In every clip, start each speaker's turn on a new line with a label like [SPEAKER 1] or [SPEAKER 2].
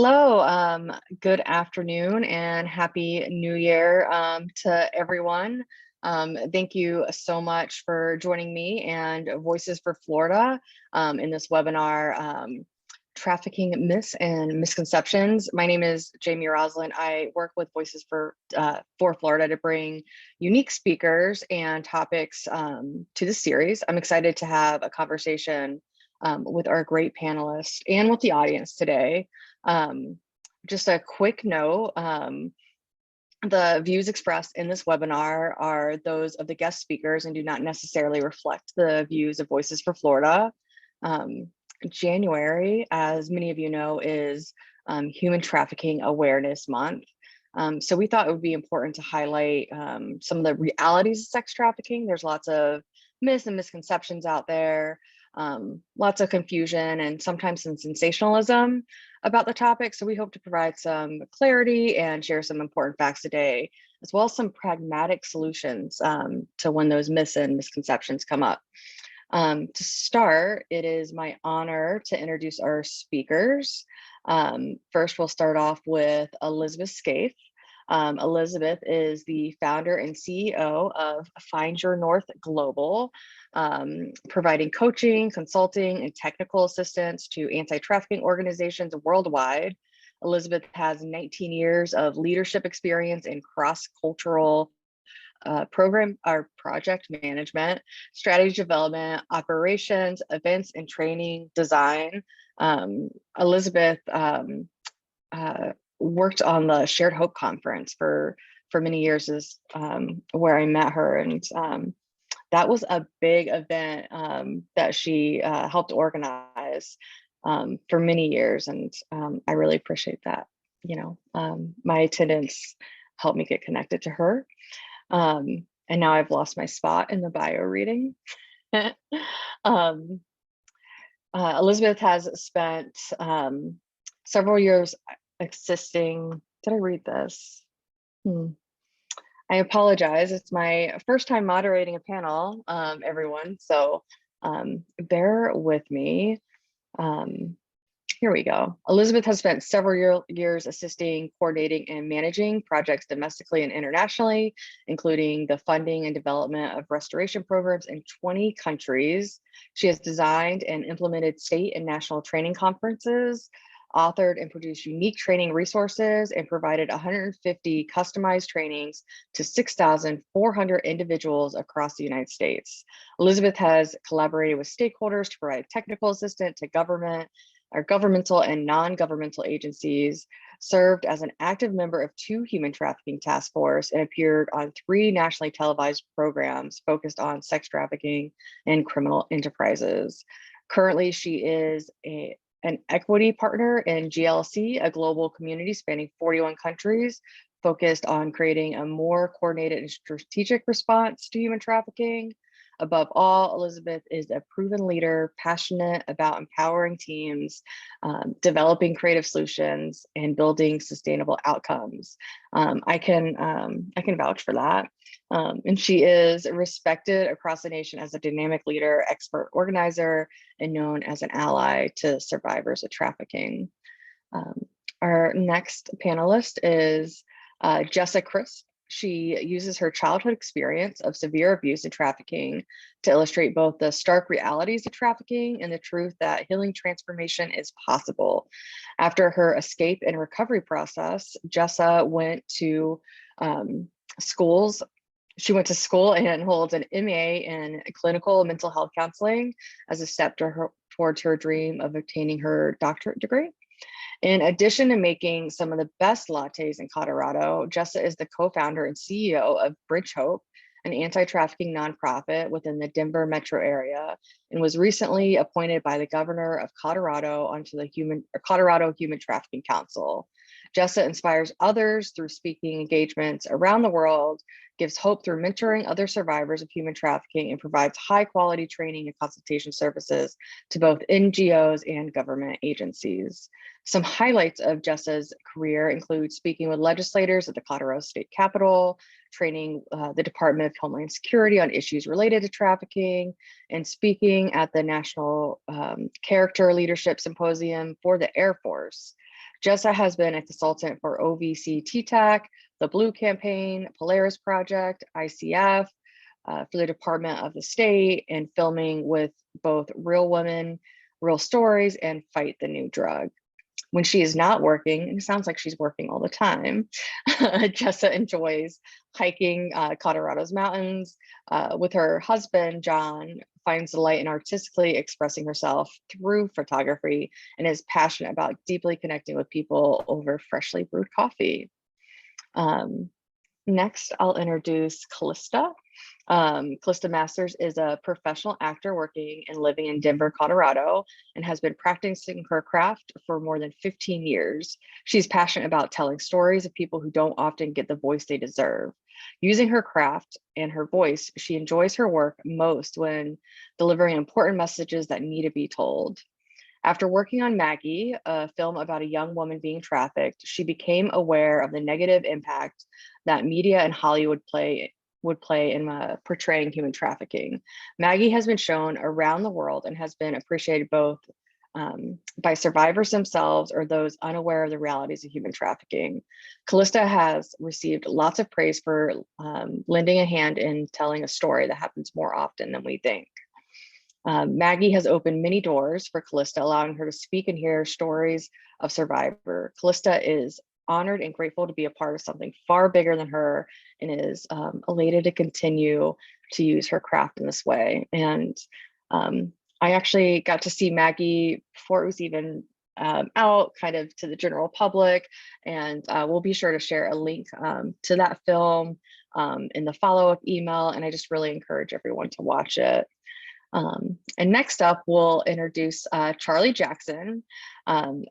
[SPEAKER 1] Hello, good afternoon and happy new year to everyone. Thank you so much for joining me and Voices for Florida in this webinar, Trafficking Myths and Misconceptions. My name is Jamie Rosseland. I work with Voices for Florida to bring unique speakers and topics to the series. I'm excited to have a conversation with our great panelists and with the audience today. Just a quick note, the views expressed in this webinar are those of the guest speakers and do not necessarily reflect the views of Voices for Florida. January, as many of you know, is Human Trafficking Awareness Month. So we thought it would be important to highlight some of the realities of sex trafficking. There's lots of myths and misconceptions out there. Lots of confusion and sometimes some sensationalism about the topic. So we hope to provide some clarity and share some important facts today, as well as some pragmatic solutions to when those myths and misconceptions come up. To start, it is my honor to introduce our speakers. First, we'll start off with Elizabeth Scaife. Elizabeth is the founder and CEO of Find Your North Global, providing coaching, consulting, and technical assistance to anti-trafficking organizations worldwide. Elizabeth has 19 years of leadership experience in cross-cultural program or project management, strategy development, operations, events and training design. Elizabeth worked on the Shared Hope conference for many years, is where I met her, and that was a big event that she helped organize for many years, and I really appreciate that. My attendance helped me get connected to her, and now I've lost my spot in the bio reading. Elizabeth has spent several years assisting. Did I read this? I apologize. It's my first time moderating a panel, everyone. So bear with me. Here we go. Elizabeth has spent several years assisting, coordinating, and managing projects domestically and internationally, including the funding and development of restoration programs in 20 countries. She has designed and implemented state and national training conferences, authored and produced unique training resources, and provided 150 customized trainings to 6,400 individuals across the United States. Elizabeth has collaborated with stakeholders to provide technical assistance to governmental and non-governmental agencies, served as an active member of 2 human trafficking task force, and appeared on 3 nationally televised programs focused on sex trafficking and criminal enterprises. Currently, she is an equity partner in GLC, a global community spanning 41 countries, focused on creating a more coordinated and strategic response to human trafficking. Above all, Elizabeth is a proven leader, passionate about empowering teams, developing creative solutions, and building sustainable outcomes. I can vouch for that. And she is respected across the nation as a dynamic leader, expert organizer, and known as an ally to survivors of trafficking. Our next panelist is Jessa. She uses her childhood experience of severe abuse and trafficking to illustrate both the stark realities of trafficking and the truth that healing transformation is possible. After her escape and recovery process, Jessa went to schools. She went to school and holds an MA in clinical mental health counseling as a step towards her dream of obtaining her doctorate degree. In addition to making some of the best lattes in Colorado, Jessa is the co-founder and CEO of Bridegehope, an anti-trafficking nonprofit within the Denver metro area, and was recently appointed by the governor of Colorado onto the Colorado Human Trafficking Council. Jessa inspires others through speaking engagements around the world, gives hope through mentoring other survivors of human trafficking, and provides high quality training and consultation services to both NGOs and government agencies. Some highlights of Jessa's career include speaking with legislators at the Colorado State Capitol, training the Department of Homeland Security on issues related to trafficking, and speaking at the National Character Leadership Symposium for the Air Force. Jessa has been a consultant for OVC TTAC, the Blue Campaign, Polaris Project, ICF, for the Department of the State, and filming with both Real Women, Real Stories, and Fight the New Drug. When she is not working, and it sounds like she's working all the time, Jessa enjoys hiking Colorado's mountains with her husband, John, finds delight in artistically expressing herself through photography, and is passionate about deeply connecting with people over freshly brewed coffee. Next, I'll introduce Calista. Calista Masters is a professional actor working and living in Denver, Colorado, and has been practicing her craft for more than 15 years. She's passionate about telling stories of people who don't often get the voice they deserve. Using her craft and her voice, she enjoys her work most when delivering important messages that need to be told. After working on Maggie, a film about a young woman being trafficked, she became aware of the negative impact that media and Hollywood would play in portraying human trafficking. Maggie has been shown around the world and has been appreciated both by survivors themselves or those unaware of the realities of human trafficking. Calista has received lots of praise for lending a hand in telling a story that happens more often than we think. Maggie has opened many doors for Calista, allowing her to speak and hear stories of survivor. Calista is honored and grateful to be a part of something far bigger than her, and is elated to continue to use her craft in this way. And I actually got to see Maggie before it was even out kind of to the general public, and we'll be sure to share a link to that film in the follow-up email, and I just really encourage everyone to watch it. And next up, we'll introduce Charlie Jackson.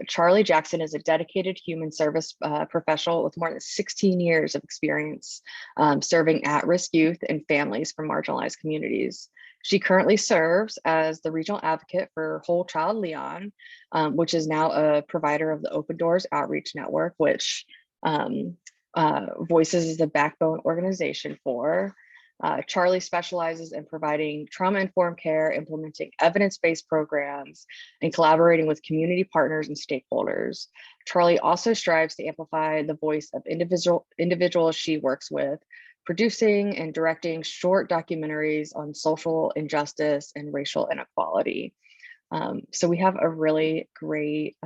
[SPEAKER 1] Charlie Jackson is a dedicated human service professional with more than 16 years of experience serving at-risk youth and families from marginalized communities. She currently serves as the regional advocate for Whole Child Leon, which is now a provider of the Open Doors Outreach Network, which Voices is the backbone organization for. Charlie specializes in providing trauma-informed care, implementing evidence-based programs, and collaborating with community partners and stakeholders. Charlie also strives to amplify the voice of individuals she works with, producing and directing short documentaries on social injustice and racial inequality. So we have a really great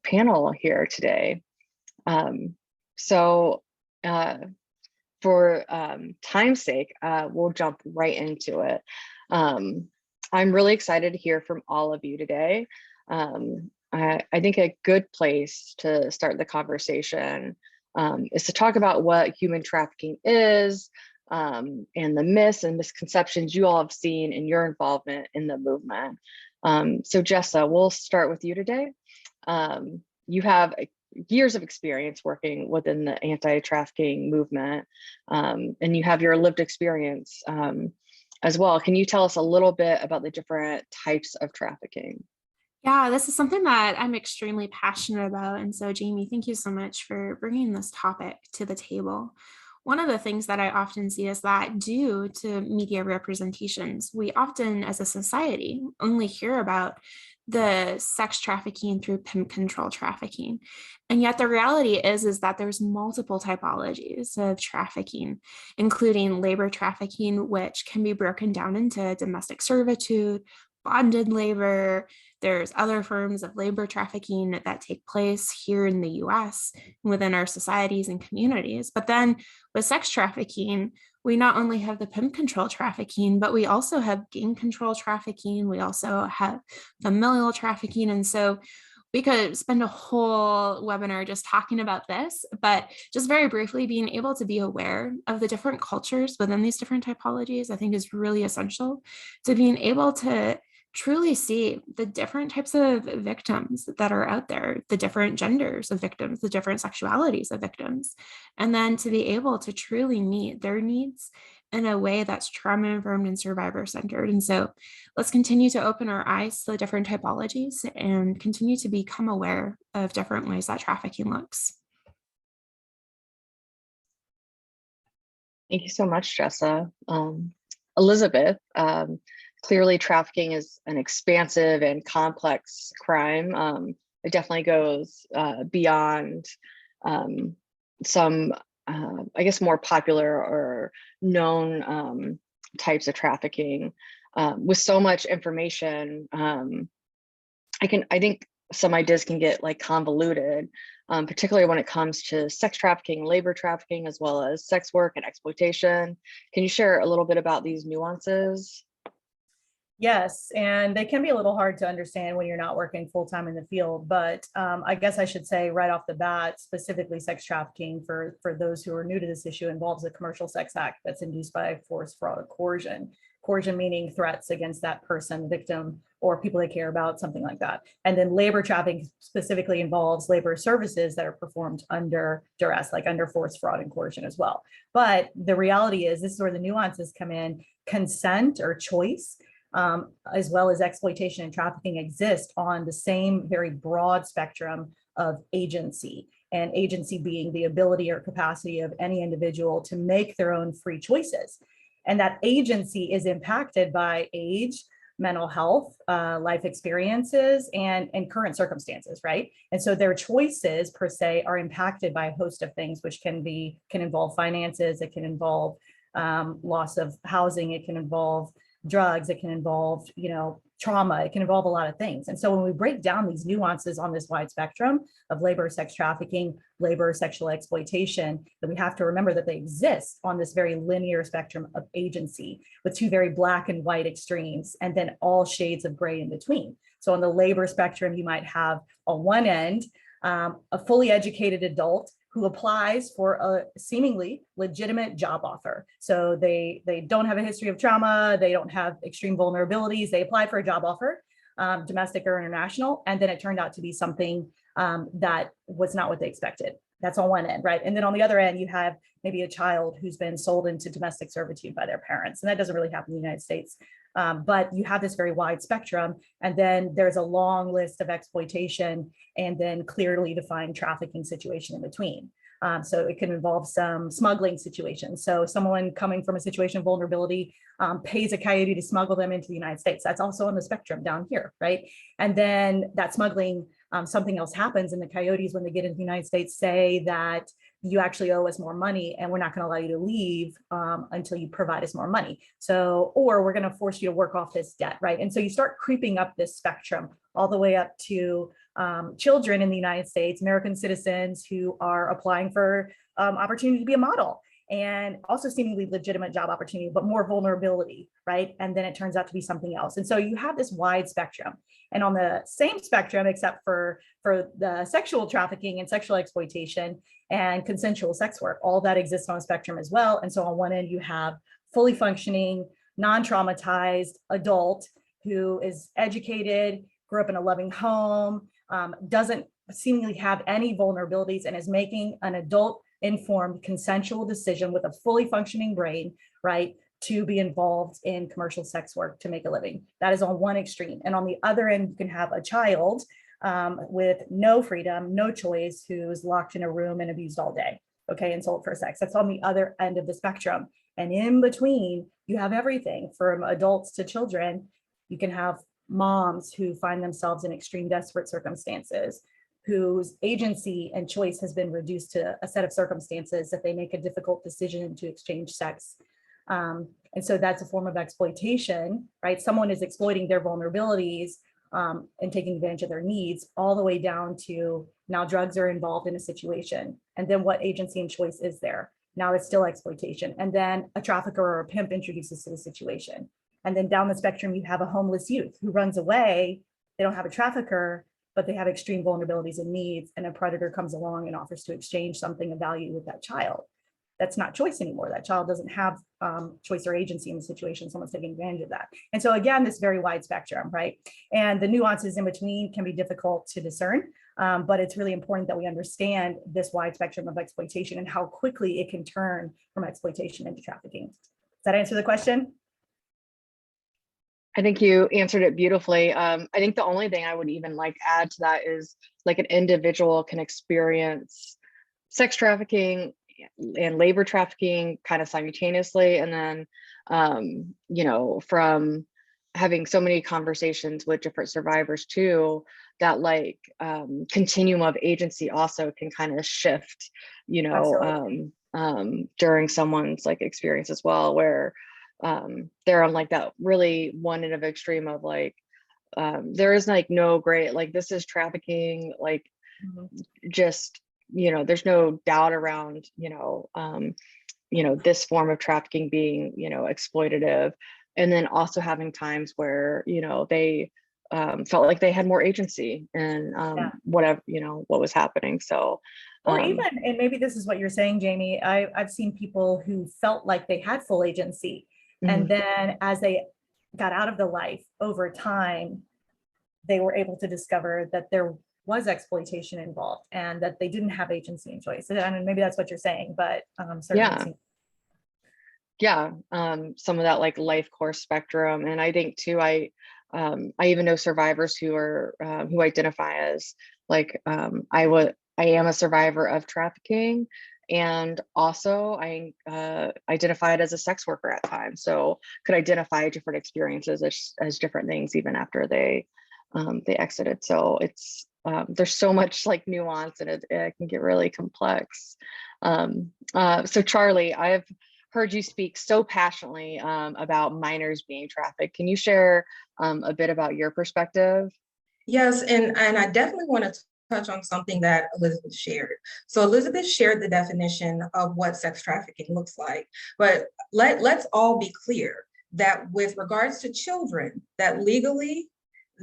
[SPEAKER 1] panel here today. For time's sake, we'll jump right into it. I'm really excited to hear from all of you today. I think a good place to start the conversation is to talk about what human trafficking is, and the myths and misconceptions you all have seen in your involvement in the movement. So Jessa, we'll start with you today. You have years of experience working within the anti-trafficking movement, and you have your lived experience as well. Can you tell us a little bit about the different types of trafficking?
[SPEAKER 2] Yeah, this is something that I'm extremely passionate about. And so, Jamie, thank you so much for bringing this topic to the table. One of the things that I often see is that due to media representations, we often, as a society, only hear about the sex trafficking through pimp control trafficking. And yet the reality is that there's multiple typologies of trafficking, including labor trafficking, which can be broken down into domestic servitude, bonded labor. There's other forms of labor trafficking that take place here in the US within our societies and communities. But then with sex trafficking, we not only have the pimp control trafficking, but we also have gang control trafficking. We also have familial trafficking. And so we could spend a whole webinar just talking about this, but just very briefly, being able to be aware of the different cultures within these different typologies, I think is really essential to being able to truly see the different types of victims that are out there, the different genders of victims, the different sexualities of victims, and then to be able to truly meet their needs in a way that's trauma-informed and survivor-centered. And so let's continue to open our eyes to the different typologies and continue to become aware of different ways that trafficking looks.
[SPEAKER 1] Thank you so much, Jessa. Elizabeth, clearly trafficking is an expansive and complex crime. it definitely goes beyond some, I guess, more popular or known types of trafficking. With so much information, I think some ideas can get like convoluted, particularly when it comes to sex trafficking, labor trafficking, as well as sex work and exploitation. Can you share a little bit about these nuances?
[SPEAKER 3] Yes, and they can be a little hard to understand when you're not working full time in the field. But I guess I should say right off the bat, specifically sex trafficking for those who are new to this issue involves a commercial sex act that's induced by force, fraud, or coercion. Coercion meaning threats against that person, victim, or people they care about, something like that. And then labor trafficking specifically involves labor services that are performed under duress, like under force, fraud, and coercion as well. But the reality is, this is where the nuances come in. Consent or choice, as well as exploitation and trafficking, exist on the same very broad spectrum of agency, and agency being the ability or capacity of any individual to make their own free choices. And that agency is impacted by age, mental health, life experiences, and current circumstances, right? And so their choices per se are impacted by a host of things, which can involve finances, it can involve loss of housing, it can involve drugs, it can involve, trauma, it can involve a lot of things. And so when we break down these nuances on this wide spectrum of labor, sex trafficking, labor, sexual exploitation, that we have to remember that they exist on this very linear spectrum of agency with two very black and white extremes, and then all shades of gray in between. So on the labor spectrum, you might have on one end, a fully educated adult who applies for a seemingly legitimate job offer. So they don't have a history of trauma, they don't have extreme vulnerabilities, they apply for a job offer, domestic or international, and then it turned out to be something that was not what they expected. That's on one end, right? And then on the other end, you have maybe a child who's been sold into domestic servitude by their parents. And that doesn't really happen in the United States. But you have this very wide spectrum. And then there's a long list of exploitation and then clearly defined trafficking situation in between. So it can involve some smuggling situations. So someone coming from a situation of vulnerability pays a coyote to smuggle them into the United States. That's also on the spectrum down here, right? And then that smuggling, something else happens, and the coyotes, when they get into the United States, say that you actually owe us more money and we're not going to allow you to leave until you provide us more money. So, or we're going to force you to work off this debt, right? And so you start creeping up this spectrum all the way up to children in the United States, American citizens who are applying for opportunity to be a model, and also seemingly legitimate job opportunity, but more vulnerability, right? And then it turns out to be something else. And so you have this wide spectrum. And on the same spectrum, except for the sexual trafficking and sexual exploitation and consensual sex work, all that exists on a spectrum as well. And so on one end, you have fully functioning, non-traumatized adult who is educated, grew up in a loving home, doesn't seemingly have any vulnerabilities, and is making an adult informed consensual decision with a fully functioning brain, right, to be involved in commercial sex work to make a living. That is on one extreme. And on the other end, you can have a child with no freedom, no choice, who's locked in a room and abused all day, okay, and sold for sex. That's on the other end of the spectrum. And in between, you have everything from adults to children. You can have moms who find themselves in extreme desperate circumstances, whose agency and choice has been reduced to a set of circumstances that they make a difficult decision to exchange sex. And so that's a form of exploitation, right? Someone is exploiting their vulnerabilities and taking advantage of their needs, all the way down to now drugs are involved in a situation. And then what agency and choice is there? Now it's still exploitation. And then a trafficker or a pimp introduces to the situation. And then down the spectrum, you have a homeless youth who runs away. They don't have a trafficker, but they have extreme vulnerabilities and needs, and a predator comes along and offers to exchange something of value with that child. That's not choice anymore. That child doesn't have choice or agency in the situation. Someone's taking advantage of that. And so again, this very wide spectrum, right? And the nuances in between can be difficult to discern, but it's really important that we understand this wide spectrum of exploitation and how quickly it can turn from exploitation into trafficking. Does that answer the question?
[SPEAKER 1] I think you answered it beautifully. I think the only thing I would even like add to that is like an individual can experience sex trafficking and labor trafficking kind of simultaneously. And then, from having so many conversations with different survivors too, that like continuum of agency also can kind of shift, you know, during someone's like experience as well, where they're on like that really one end of extreme of like, there is like no great, like this is trafficking, like just, you know, there's no doubt around, you know, this form of trafficking being, you know, exploitative. And then also having times where, you know, they felt like they had more agency and whatever, you know, what was happening. So,
[SPEAKER 3] or even, and maybe this is what you're saying, Jamie, I've seen people who felt like they had full agency. And then as they got out of the life over time, they were able to discover that there was exploitation involved and that they didn't have agency and choice. I mean, maybe that's what you're saying, but certainly.
[SPEAKER 1] Some of that like life course spectrum. And I think too, I even know survivors who are who identify as like I am a survivor of trafficking, and also I identified as a sex worker at times, so could identify different experiences as different things even after they exited. So it's there's so much like nuance, and it can get really complex. So Charlie, I've heard you speak so passionately about minors being trafficked. Can you share a bit about your perspective?
[SPEAKER 4] Yes, and I definitely want to touch on something that Elizabeth shared. So Elizabeth shared the definition of what sex trafficking looks like, but let's all be clear that with regards to children, that legally,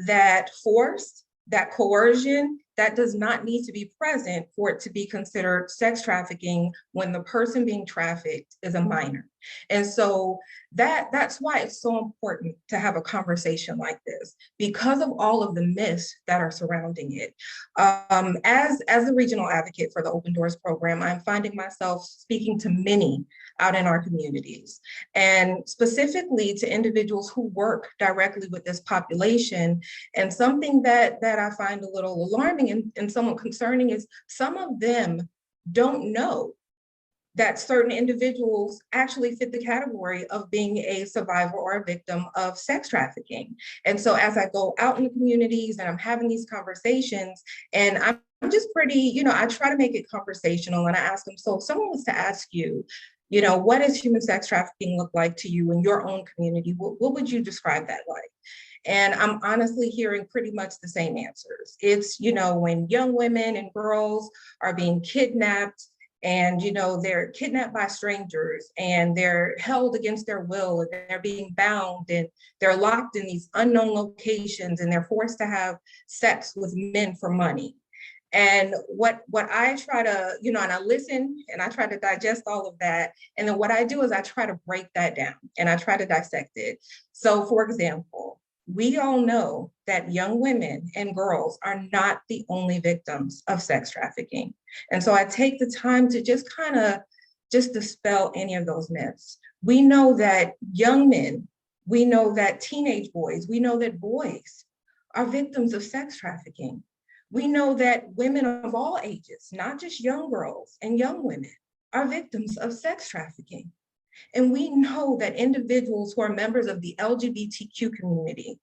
[SPEAKER 4] that force, that coercion, that does not need to be present for it to be considered sex trafficking when the person being trafficked is a minor. And so that's why it's so important to have a conversation like this, because of all of the myths that are surrounding it. As a regional advocate for the Open Doors program, I'm finding myself speaking to many out in our communities, and specifically to individuals who work directly with this population. And something that I find a little alarming and somewhat concerning is some of them don't know that certain individuals actually fit the category of being a survivor or a victim of sex trafficking. And so as I go out in the communities and I'm having these conversations, and I'm just pretty, I try to make it conversational, and I ask them, so if someone was to ask you, what does human sex trafficking look like to you in your own community? What would you describe that like? And I'm honestly hearing pretty much the same answers. It's, when young women and girls are being kidnapped, and they're kidnapped by strangers, and they're held against their will, and they're being bound, and they're locked in these unknown locations, and they're forced to have sex with men for money. And what I try to, and I listen and I try to digest all of that. And then what I do is I try to break that down and I try to dissect it. So for example, we all know that young women and girls are not the only victims of sex trafficking. And so I take the time to just kind of dispel any of those myths. We know that young men, we know that teenage boys, we know that boys are victims of sex trafficking. We know that women of all ages, not just young girls and young women, are victims of sex trafficking. And we know that individuals who are members of the LGBTQ community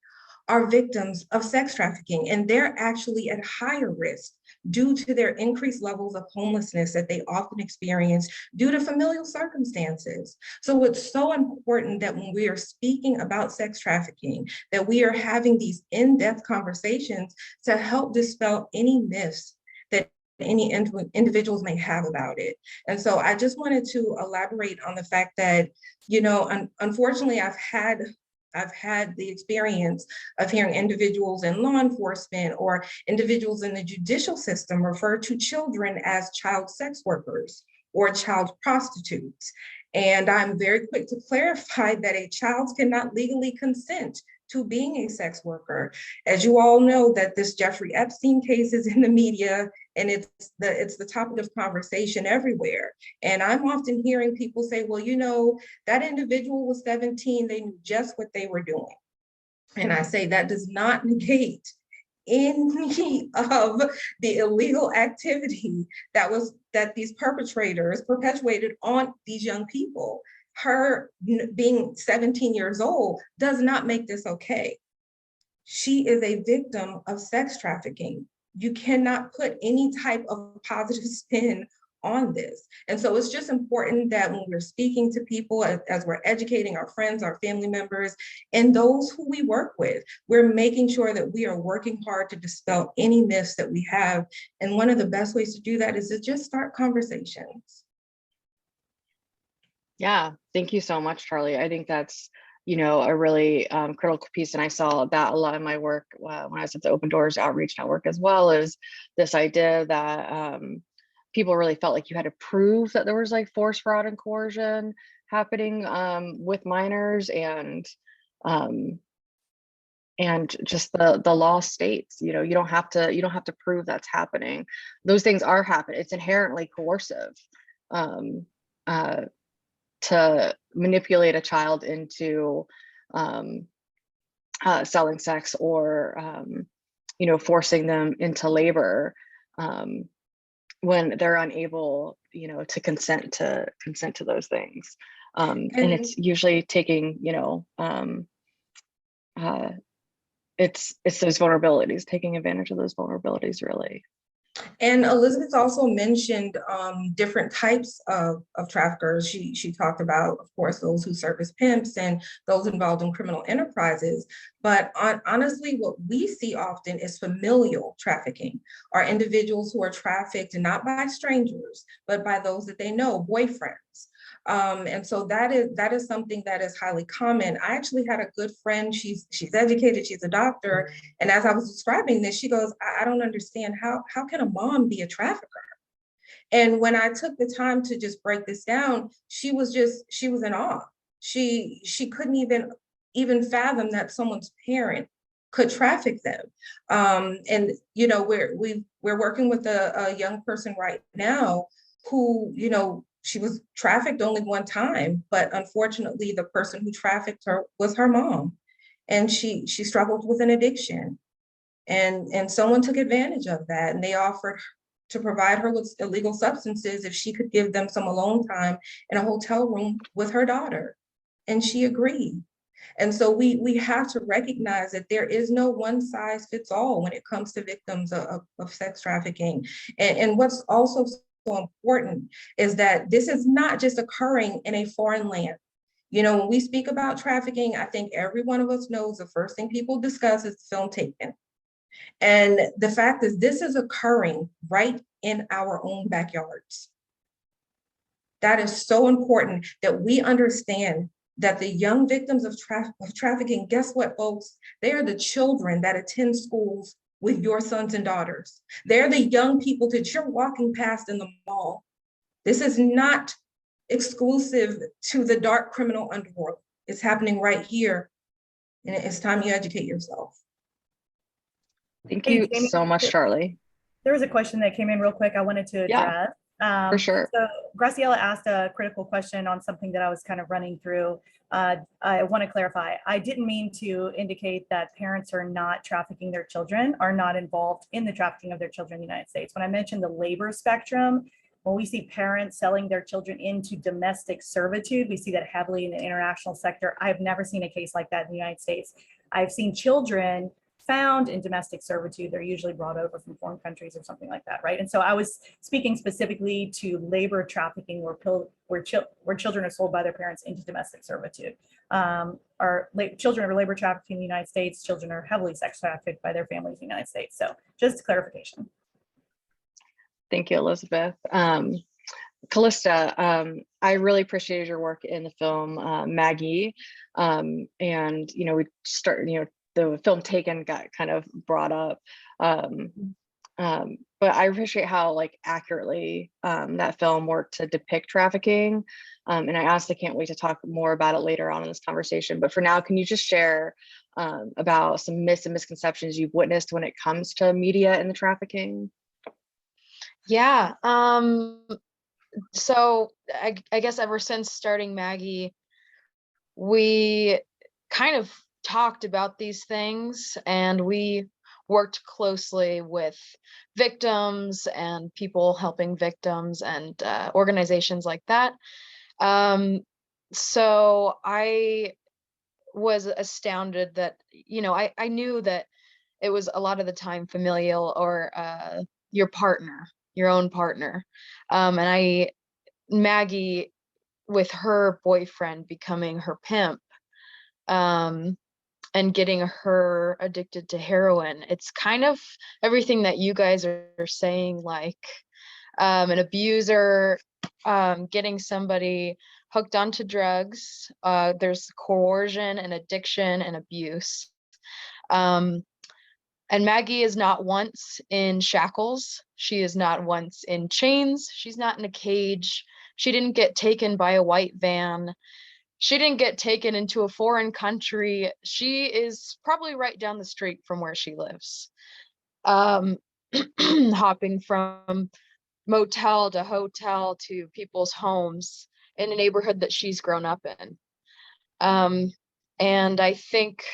[SPEAKER 4] are victims of sex trafficking, and they're actually at higher risk due to their increased levels of homelessness that they often experience due to familial circumstances. So it's so important that when we are speaking about sex trafficking, that we are having these in-depth conversations to help dispel any myths that any individuals may have about it. And so I just wanted to elaborate on the fact that, unfortunately, I've had the experience of hearing individuals in law enforcement or individuals in the judicial system refer to children as child sex workers or child prostitutes. And I'm very quick to clarify that a child cannot legally consent to being a sex worker. As you all know, that this Jeffrey Epstein case is in the media, and it's the topic of conversation everywhere. And I'm often hearing people say, well, that individual was 17, they knew just what they were doing. And I say that does not negate any of the illegal activity that these perpetrators perpetuated on these young people. her being 17 years old does not make this okay. She is a victim of sex trafficking. You cannot put any type of positive spin on this. And so it's just important that when we're speaking to people, as we're educating our friends, our family members, and those who we work with, we're making sure that we are working hard to dispel any myths that we have. And one of the best ways to do that is to just start conversations.
[SPEAKER 1] Yeah, thank you so much, Charlie. I think that's, a really critical piece. And I saw that a lot in my work when I was at the Open Doors Outreach Network, as well as this idea that people really felt like you had to prove that there was like force, fraud, and coercion happening with minors, and just the law states, you don't have to prove that's happening. Those things are happening. It's inherently coercive to manipulate a child into selling sex, or forcing them into labor when they're unable to consent to those things, and it's usually taking it's those vulnerabilities, taking advantage of those vulnerabilities, really.
[SPEAKER 4] And Elizabeth also mentioned different types of traffickers. She talked about, of course, those who serve as pimps and those involved in criminal enterprises. But honestly, what we see often is familial trafficking, are individuals who are trafficked not by strangers, but by those that they know, boyfriends. And so that is something that is highly common. I actually had a good friend, she's educated, she's a doctor. And as I was describing this, she goes, I don't understand, how can a mom be a trafficker? And when I took the time to just break this down, she was in awe. She couldn't even fathom that someone's parent could traffic them. And we're working with a young person right now who, she was trafficked only one time, but unfortunately, the person who trafficked her was her mom, and she struggled with an addiction, and someone took advantage of that, and they offered to provide her with illegal substances if she could give them some alone time in a hotel room with her daughter, and she agreed. And so we have to recognize that there is no one size fits all when it comes to victims of sex trafficking, and what's also so important is that this is not just occurring in a foreign land. When we speak about trafficking, I think every one of us knows the first thing people discuss is the film Taken. And the fact is, this is occurring right in our own backyards. That is so important that we understand that the young victims of trafficking, guess what, folks? They are the children that attend schools with your sons and daughters. They're the young people that you're walking past in the mall. This is not exclusive to the dark criminal underworld. It's happening right here, and it's time you educate yourself.
[SPEAKER 1] Thank you so much, Charlie.
[SPEAKER 3] There was a question that came in real quick I wanted to address.
[SPEAKER 1] Yeah, for sure.
[SPEAKER 3] So Graciela asked a critical question on something that I was kind of running through. I want to clarify. I didn't mean to indicate that parents are not trafficking their children, are not involved in the trafficking of their children in the United States. When I mentioned the labor spectrum, when we see parents selling their children into domestic servitude, we see that heavily in the international sector. I've never seen a case like that in the United States. I've seen children found in domestic servitude. They're usually brought over from foreign countries or something like that, right? And so I was speaking specifically to labor trafficking, where children are sold by their parents into domestic servitude. Children are labor trafficked in the United States. Children are heavily sex trafficked by their families in the United States. So just clarification.
[SPEAKER 1] Thank you, Elizabeth. Calista, I really appreciated your work in the film Maggie, and we started, the film Taken got kind of brought up, but I appreciate how accurately that film worked to depict trafficking, and I honestly can't wait to talk more about it later on in this conversation. But for now, can you just share about some myths and misconceptions you've witnessed when it comes to media and the trafficking?
[SPEAKER 5] Yeah. So I guess ever since starting Maggie, we kind of talked about these things, and we worked closely with victims and people helping victims and organizations like that. So I was astounded that, I knew that it was a lot of the time familial or your partner, your own partner. And Maggie, with her boyfriend becoming her pimp, um, and getting her addicted to heroin, it's kind of everything that you guys are saying, like an abuser, getting somebody hooked onto drugs. There's coercion and addiction and abuse. Um, and Maggie is not once in shackles. She is not once in chains. She's not in a cage. She didn't get taken by a white van. She didn't get taken into a foreign country. She is probably right down the street from where she lives. Hopping from motel to hotel to people's homes in a neighborhood that she's grown up in. And I think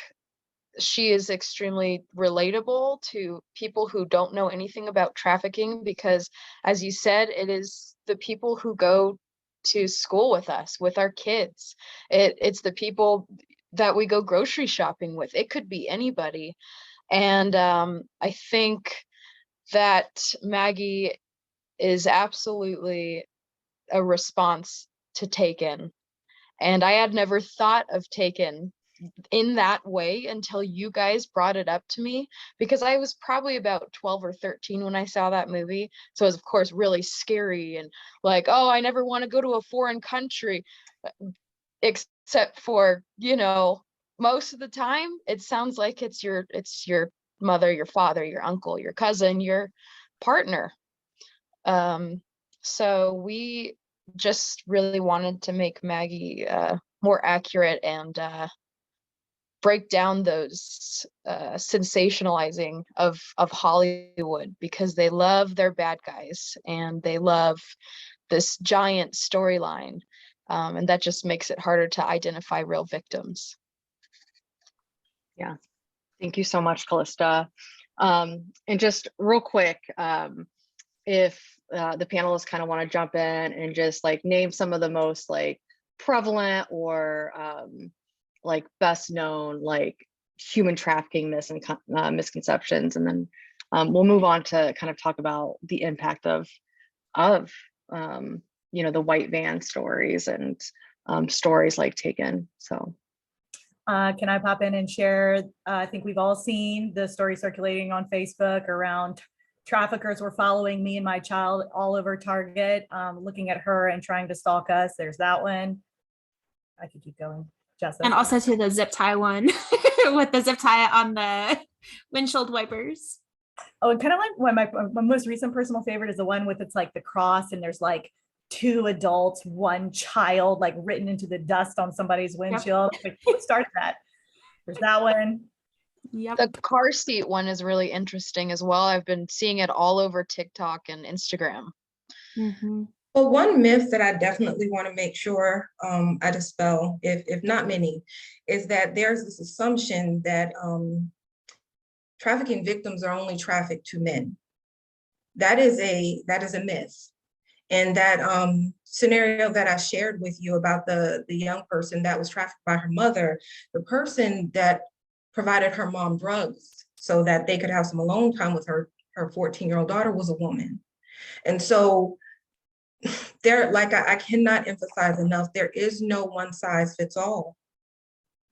[SPEAKER 5] she is extremely relatable to people who don't know anything about trafficking, because, as you said, it is the people who go to school with us, with our kids. It's the people that we go grocery shopping with. It could be anybody. And I think that Maggie is absolutely a response to Taken. And I had never thought of Taken in that way until you guys brought it up to me, because I was probably about 12 or 13 when I saw that movie. So it was, of course, really scary and like, oh, I never want to go to a foreign country, except for, most of the time it sounds like it's your mother, your father, your uncle, your cousin, your partner. So we just really wanted to make Maggie more accurate and break down those sensationalizing of Hollywood, because they love their bad guys and they love this giant storyline, and that just makes it harder to identify real victims.
[SPEAKER 1] Yeah, thank you so much, Calista. And just real quick, if the panelists kind of want to jump in and just like name some of the most like prevalent or like best known like human trafficking misconceptions, and then we'll move on to kind of talk about the impact of the white van stories and stories like Taken. So
[SPEAKER 3] can I pop in and share? I think we've all seen the story circulating on Facebook around traffickers were following me and my child all over Target, looking at her and trying to stalk us. There's that one. I could keep going. Jessa.
[SPEAKER 2] And also to the zip tie one with the zip tie on the windshield wipers.
[SPEAKER 3] Oh, and kind of like my most recent personal favorite is the one with it's like the cross and there's like 2 adults, 1 child, like written into the dust on somebody's windshield. Yep. Like, who started that? There's that one.
[SPEAKER 5] Yep. The car seat one is really interesting as well. I've been seeing it all over TikTok and Instagram.
[SPEAKER 2] Mm-hmm.
[SPEAKER 4] Well, one myth that I definitely want to make sure I dispel, if not many, is that there's this assumption that trafficking victims are only trafficked to men. That is a myth. And that scenario that I shared with you about the young person that was trafficked by her mother, the person that provided her mom drugs so that they could have some alone time with her 14-year-old daughter was a woman. And so there, like I cannot emphasize enough, there is no one size fits all.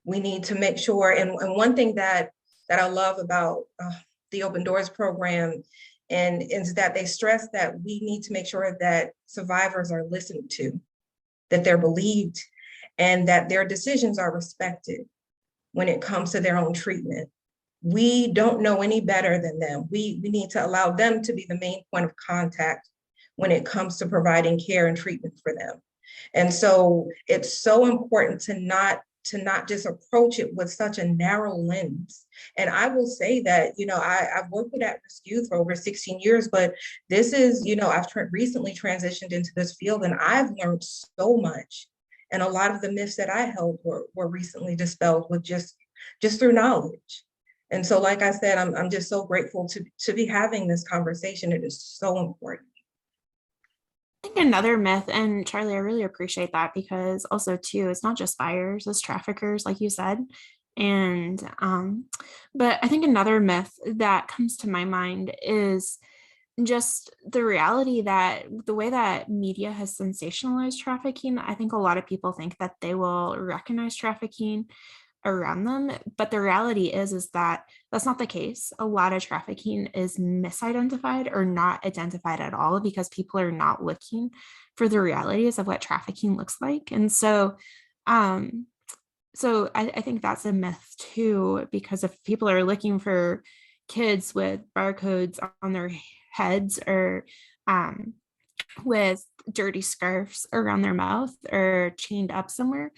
[SPEAKER 4] We need to make sure, and one thing that I love about the Open Doors program and is that they stress that we need to make sure that survivors are listened to, that they're believed, and that their decisions are respected when it comes to their own treatment. We don't know any better than them. We need to allow them to be the main point of contact when it comes to providing care and treatment for them. And so it's so important to not just approach it with such a narrow lens. And I will say that, I've worked with at-risk youth for over 16 years, but this is, I've recently transitioned into this field and I've learned so much. And a lot of the myths that I held were recently dispelled with just through knowledge. And so, like I said, I'm just so grateful to be having this conversation. It is so important.
[SPEAKER 2] I think another myth, and Charlie, I really appreciate that, because also too, it's not just buyers, it's traffickers, like you said. And but I think another myth that comes to my mind is just the reality that the way that media has sensationalized trafficking. I think a lot of people think that they will recognize trafficking around them, but the reality is that that's not the case. A lot of trafficking is misidentified or not identified at all, because people are not looking for the realities of what trafficking looks like. And so I think that's a myth too, because if people are looking for kids with barcodes on their heads, or with dirty scarves around their mouth, or chained up somewhere,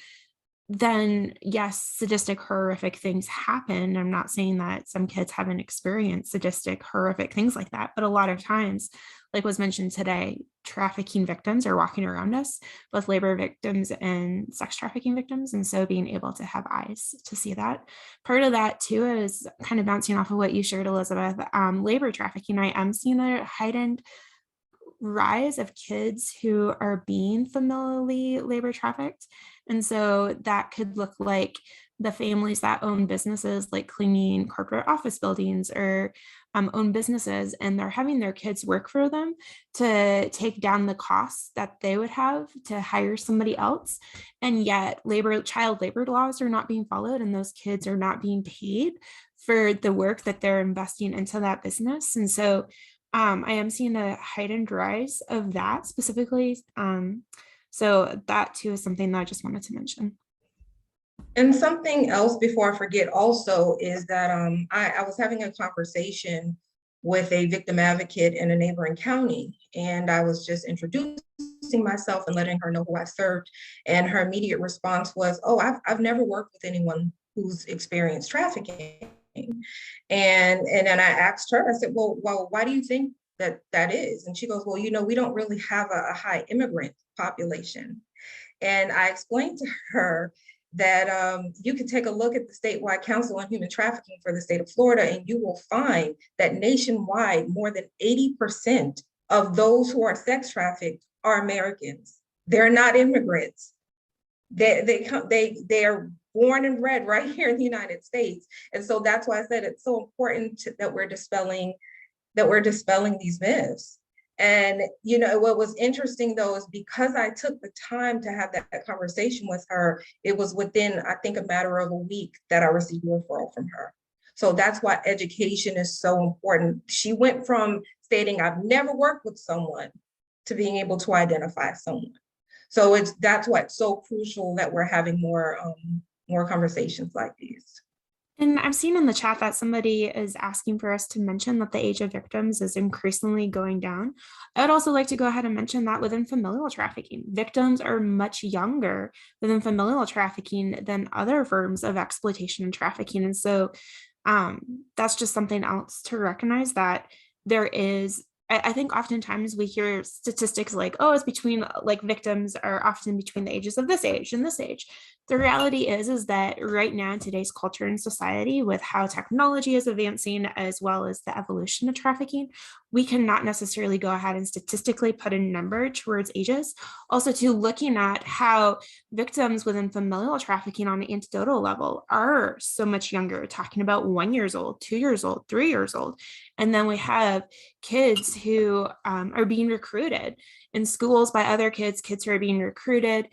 [SPEAKER 2] then yes, sadistic, horrific things happen. I'm not saying that some kids haven't experienced sadistic, horrific things like that, but a lot of times, like was mentioned today, trafficking victims are walking around us, both labor victims and sex trafficking victims. And so being able to have eyes to see that. Part of that too is kind of bouncing off of what you shared, Elizabeth. Labor trafficking, I am seeing a heightened rise of kids who are being familially labor trafficked. And so that could look like the families that own businesses like cleaning corporate office buildings, or own businesses, and they're having their kids work for them to take down the costs that they would have to hire somebody else. And yet child labor laws are not being followed, and those kids are not being paid for the work that they're investing into that business. And so I am seeing a heightened rise of that specifically. So that too is something that I just wanted to mention.
[SPEAKER 4] And something else before I forget also is that I was having a conversation with a victim advocate in a neighboring county, and I was just introducing myself and letting her know who I served. And her immediate response was, "Oh, I've never worked with anyone who's experienced trafficking." And then I asked her, I said, well, why do you think that is? And she goes, well, we don't really have a high immigrant population. And I explained to her that you can take a look at the statewide Council on Human Trafficking for the state of Florida, and you will find that nationwide, more than 80% of those who are sex trafficked are Americans. They're not immigrants. They are born and bred right here in the United States. And so that's why I said it's so important that we're dispelling these myths. And what was interesting though is because I took the time to have that conversation with her, it was within, I think, a matter of a week that I received a referral from her. So that's why education is so important. She went from stating I've never worked with someone to being able to identify someone. So that's why it's so crucial that we're having more conversations like these.
[SPEAKER 2] And I've seen in the chat that somebody is asking for us to mention that the age of victims is increasingly going down. I would also like to go ahead and mention that within familial trafficking, victims are much younger within familial trafficking than other forms of exploitation and trafficking. And so that's just something else to recognize, that there is, I think oftentimes we hear statistics like, oh, it's between, like, victims are often between the ages of this age and this age. The reality is that right now in today's culture and society, with how technology is advancing, as well as the evolution of trafficking, we cannot necessarily go ahead and statistically put a number towards ages. Also, to looking at how victims within familial trafficking on an anecdotal level are so much younger, talking about 1 year old, 2 years old, 3 years old. And then we have kids who are being recruited in schools by other kids who are being recruited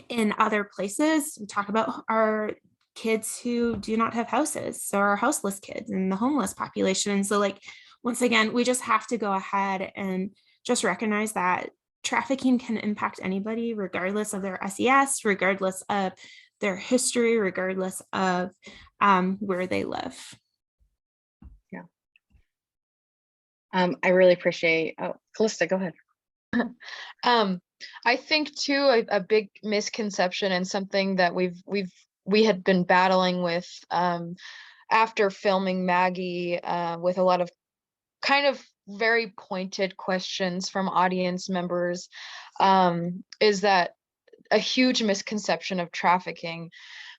[SPEAKER 2] in other places. We talk about our kids who do not have houses, so our houseless kids and the homeless population. And so, like, once again, we just have to go ahead and just recognize that trafficking can impact anybody, regardless of their SES, regardless of their history, regardless of where they live.
[SPEAKER 1] Yeah. I really appreciate, Calista, go ahead.
[SPEAKER 5] I think too, a big misconception, and something that we had been battling with after filming Maggie, with a lot of kind of very pointed questions from audience members, is that a huge misconception of trafficking.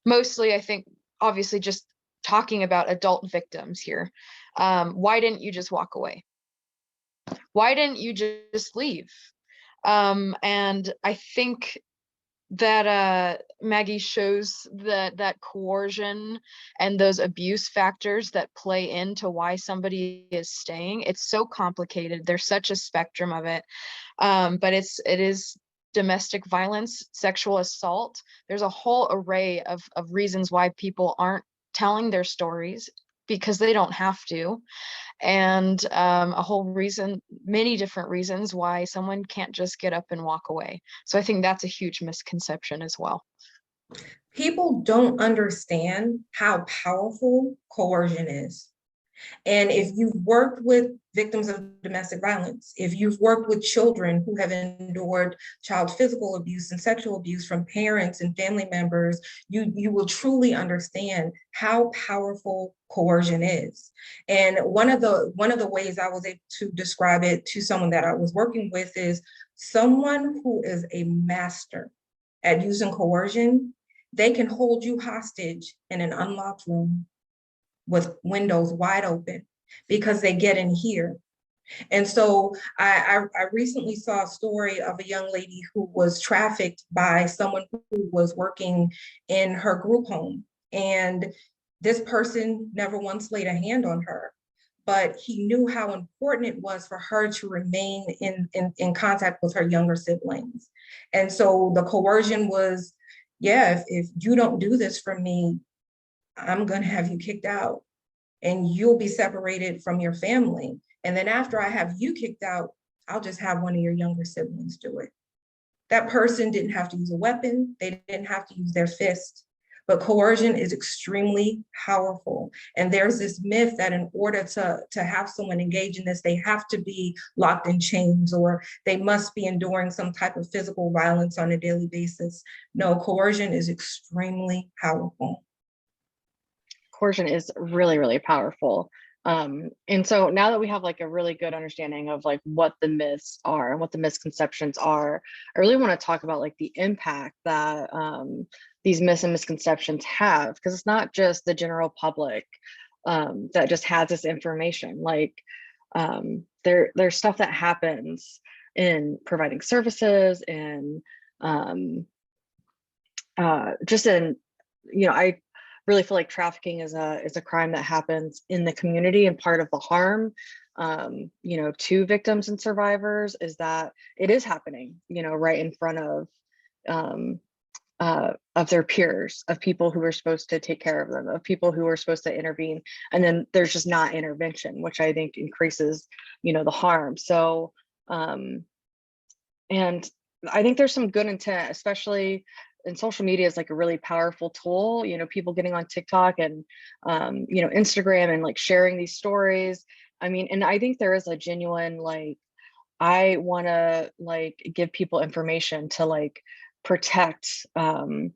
[SPEAKER 5] Mostly, I think, obviously, just talking about adult victims here. Why didn't you just walk away? why didn't you just leave? And I think that Maggie shows that coercion and those abuse factors that play into why somebody is staying. It's so complicated. There's such a spectrum of it. But it is domestic violence, sexual assault. There's a whole array of reasons why people aren't telling their stories because they don't have to. And a whole reason, many different reasons why someone can't just get up and walk away. So I think that's a huge misconception as well.
[SPEAKER 4] People don't understand how powerful coercion is. And if you've worked with victims of domestic violence, if you've worked with children who have endured child physical abuse and sexual abuse from parents and family members, you will truly understand how powerful coercion is. And one of the ways I was able to describe it to someone that I was working with is someone who is a master at using coercion. They can hold you hostage in an unlocked room with windows wide open because they get in here. And so I recently saw a story of a young lady who was trafficked by someone who was working in her group home. And this person never once laid a hand on her, but he knew how important it was for her to remain in contact with her younger siblings. And so the coercion was, yeah, if you don't do this for me, I'm going to have you kicked out and you'll be separated from your family. And then after I have you kicked out, I'll just have one of your younger siblings do it. That person didn't have to use a weapon. They didn't have to use their fist. But coercion is extremely powerful. And there's this myth that in order to have someone engage in this, they have to be locked in chains or they must be enduring some type of physical violence on a daily basis. No, coercion is extremely powerful.
[SPEAKER 1] Coercion is really, really powerful. And so now that we have like a really good understanding of like what the myths are and what the misconceptions are, I really want to talk about like the impact that these myths and misconceptions have, because it's not just the general public that just has this information. Like there's stuff that happens in providing services and just in, I really feel like trafficking is a crime that happens in the community, and part of the harm, to victims and survivors is that it is happening, right in front of their peers, of people who are supposed to take care of them, of people who are supposed to intervene, and then there's just not intervention, which I think increases, the harm. So, and I think there's some good intent, especially. And social media is like a really powerful tool, people getting on TikTok and, Instagram and like sharing these stories. I mean, and I think there is a genuine, like, I want to like give people information to like protect, so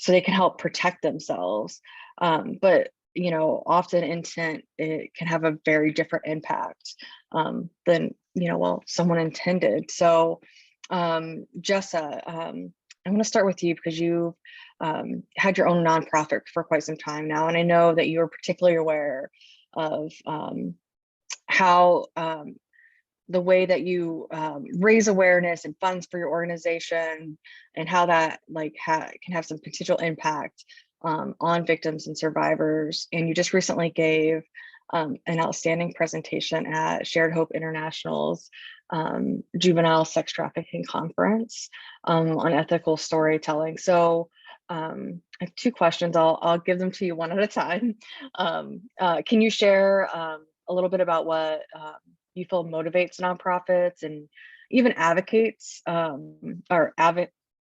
[SPEAKER 1] they can help protect themselves. But, often intent, it can have a very different impact than, someone intended. So, Jessa, I'm going to start with you because you've had your own nonprofit for quite some time now. And I know that you're particularly aware of how the way that you raise awareness and funds for your organization and how that like can have some potential impact on victims and survivors. And you just recently gave an outstanding presentation at Shared Hope International's juvenile sex trafficking conference on ethical storytelling. So I have two questions. I'll give them to you one at a time. Can you share a little bit about what you feel motivates nonprofits and even advocates and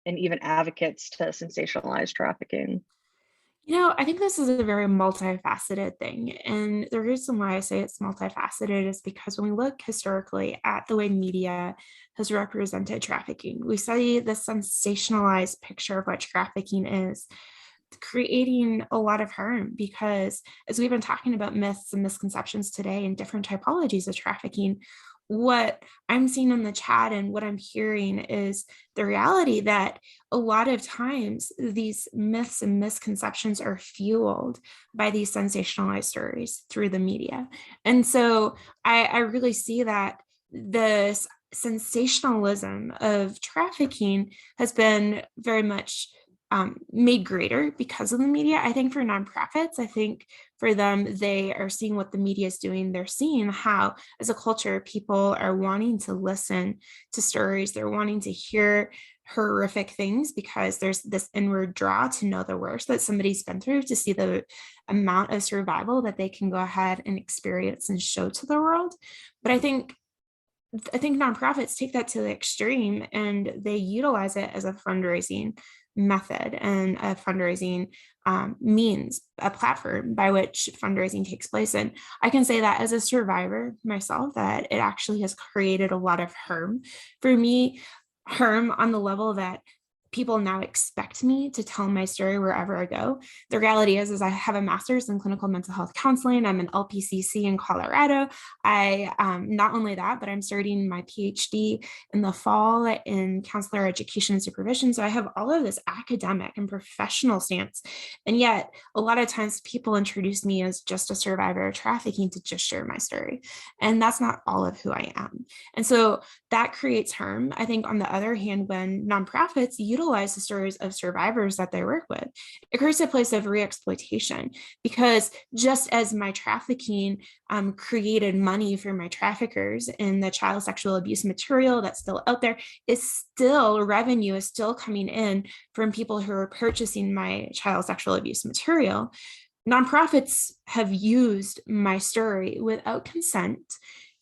[SPEAKER 1] even advocates to sensationalize trafficking?
[SPEAKER 2] I think this is a very multifaceted thing. And the reason why I say it's multifaceted is because when we look historically at the way media has represented trafficking, we see the sensationalized picture of what trafficking is, creating a lot of harm. Because as we've been talking about myths and misconceptions today and different typologies of trafficking, what I'm seeing in the chat and what I'm hearing is the reality that a lot of times these myths and misconceptions are fueled by these sensationalized stories through the media. And so I really see that this sensationalism of trafficking has been very much made greater because of the media. I think for nonprofits, I think for them, they are seeing what the media is doing. They're seeing how, as a culture, people are wanting to listen to stories. They're wanting to hear horrific things because there's this inward draw to know the worst that somebody's been through, to see the amount of survival that they can go ahead and experience and show to the world. But I think nonprofits take that to the extreme and they utilize it as a fundraising method and a fundraising means, a platform by which fundraising takes place. And I can say that as a survivor myself, that it actually has created a lot of harm for me, harm on the level that people now expect me to tell my story wherever I go. The reality is I have a master's in clinical mental health counseling. I'm an LPCC in Colorado. I not only that, but I'm starting my PhD in the fall in counselor education and supervision. So I have all of this academic and professional stance. And yet a lot of times people introduce me as just a survivor of trafficking to just share my story. And that's not all of who I am. And so that creates harm. I think on the other hand, when nonprofits utilize the stories of survivors that they work with, it creates a place of re-exploitation, because just as my trafficking created money for my traffickers and the child sexual abuse material that's still out there is still, revenue is still coming in from people who are purchasing my child sexual abuse material, nonprofits have used my story without consent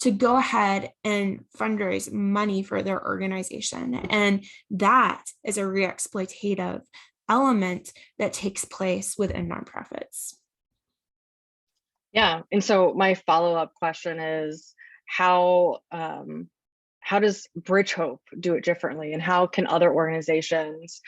[SPEAKER 2] to go ahead and fundraise money for their organization. And that is a re-exploitative element that takes place within nonprofits.
[SPEAKER 1] Yeah. And so my follow-up question is how does Bridegehope do it differently? And how can other organizations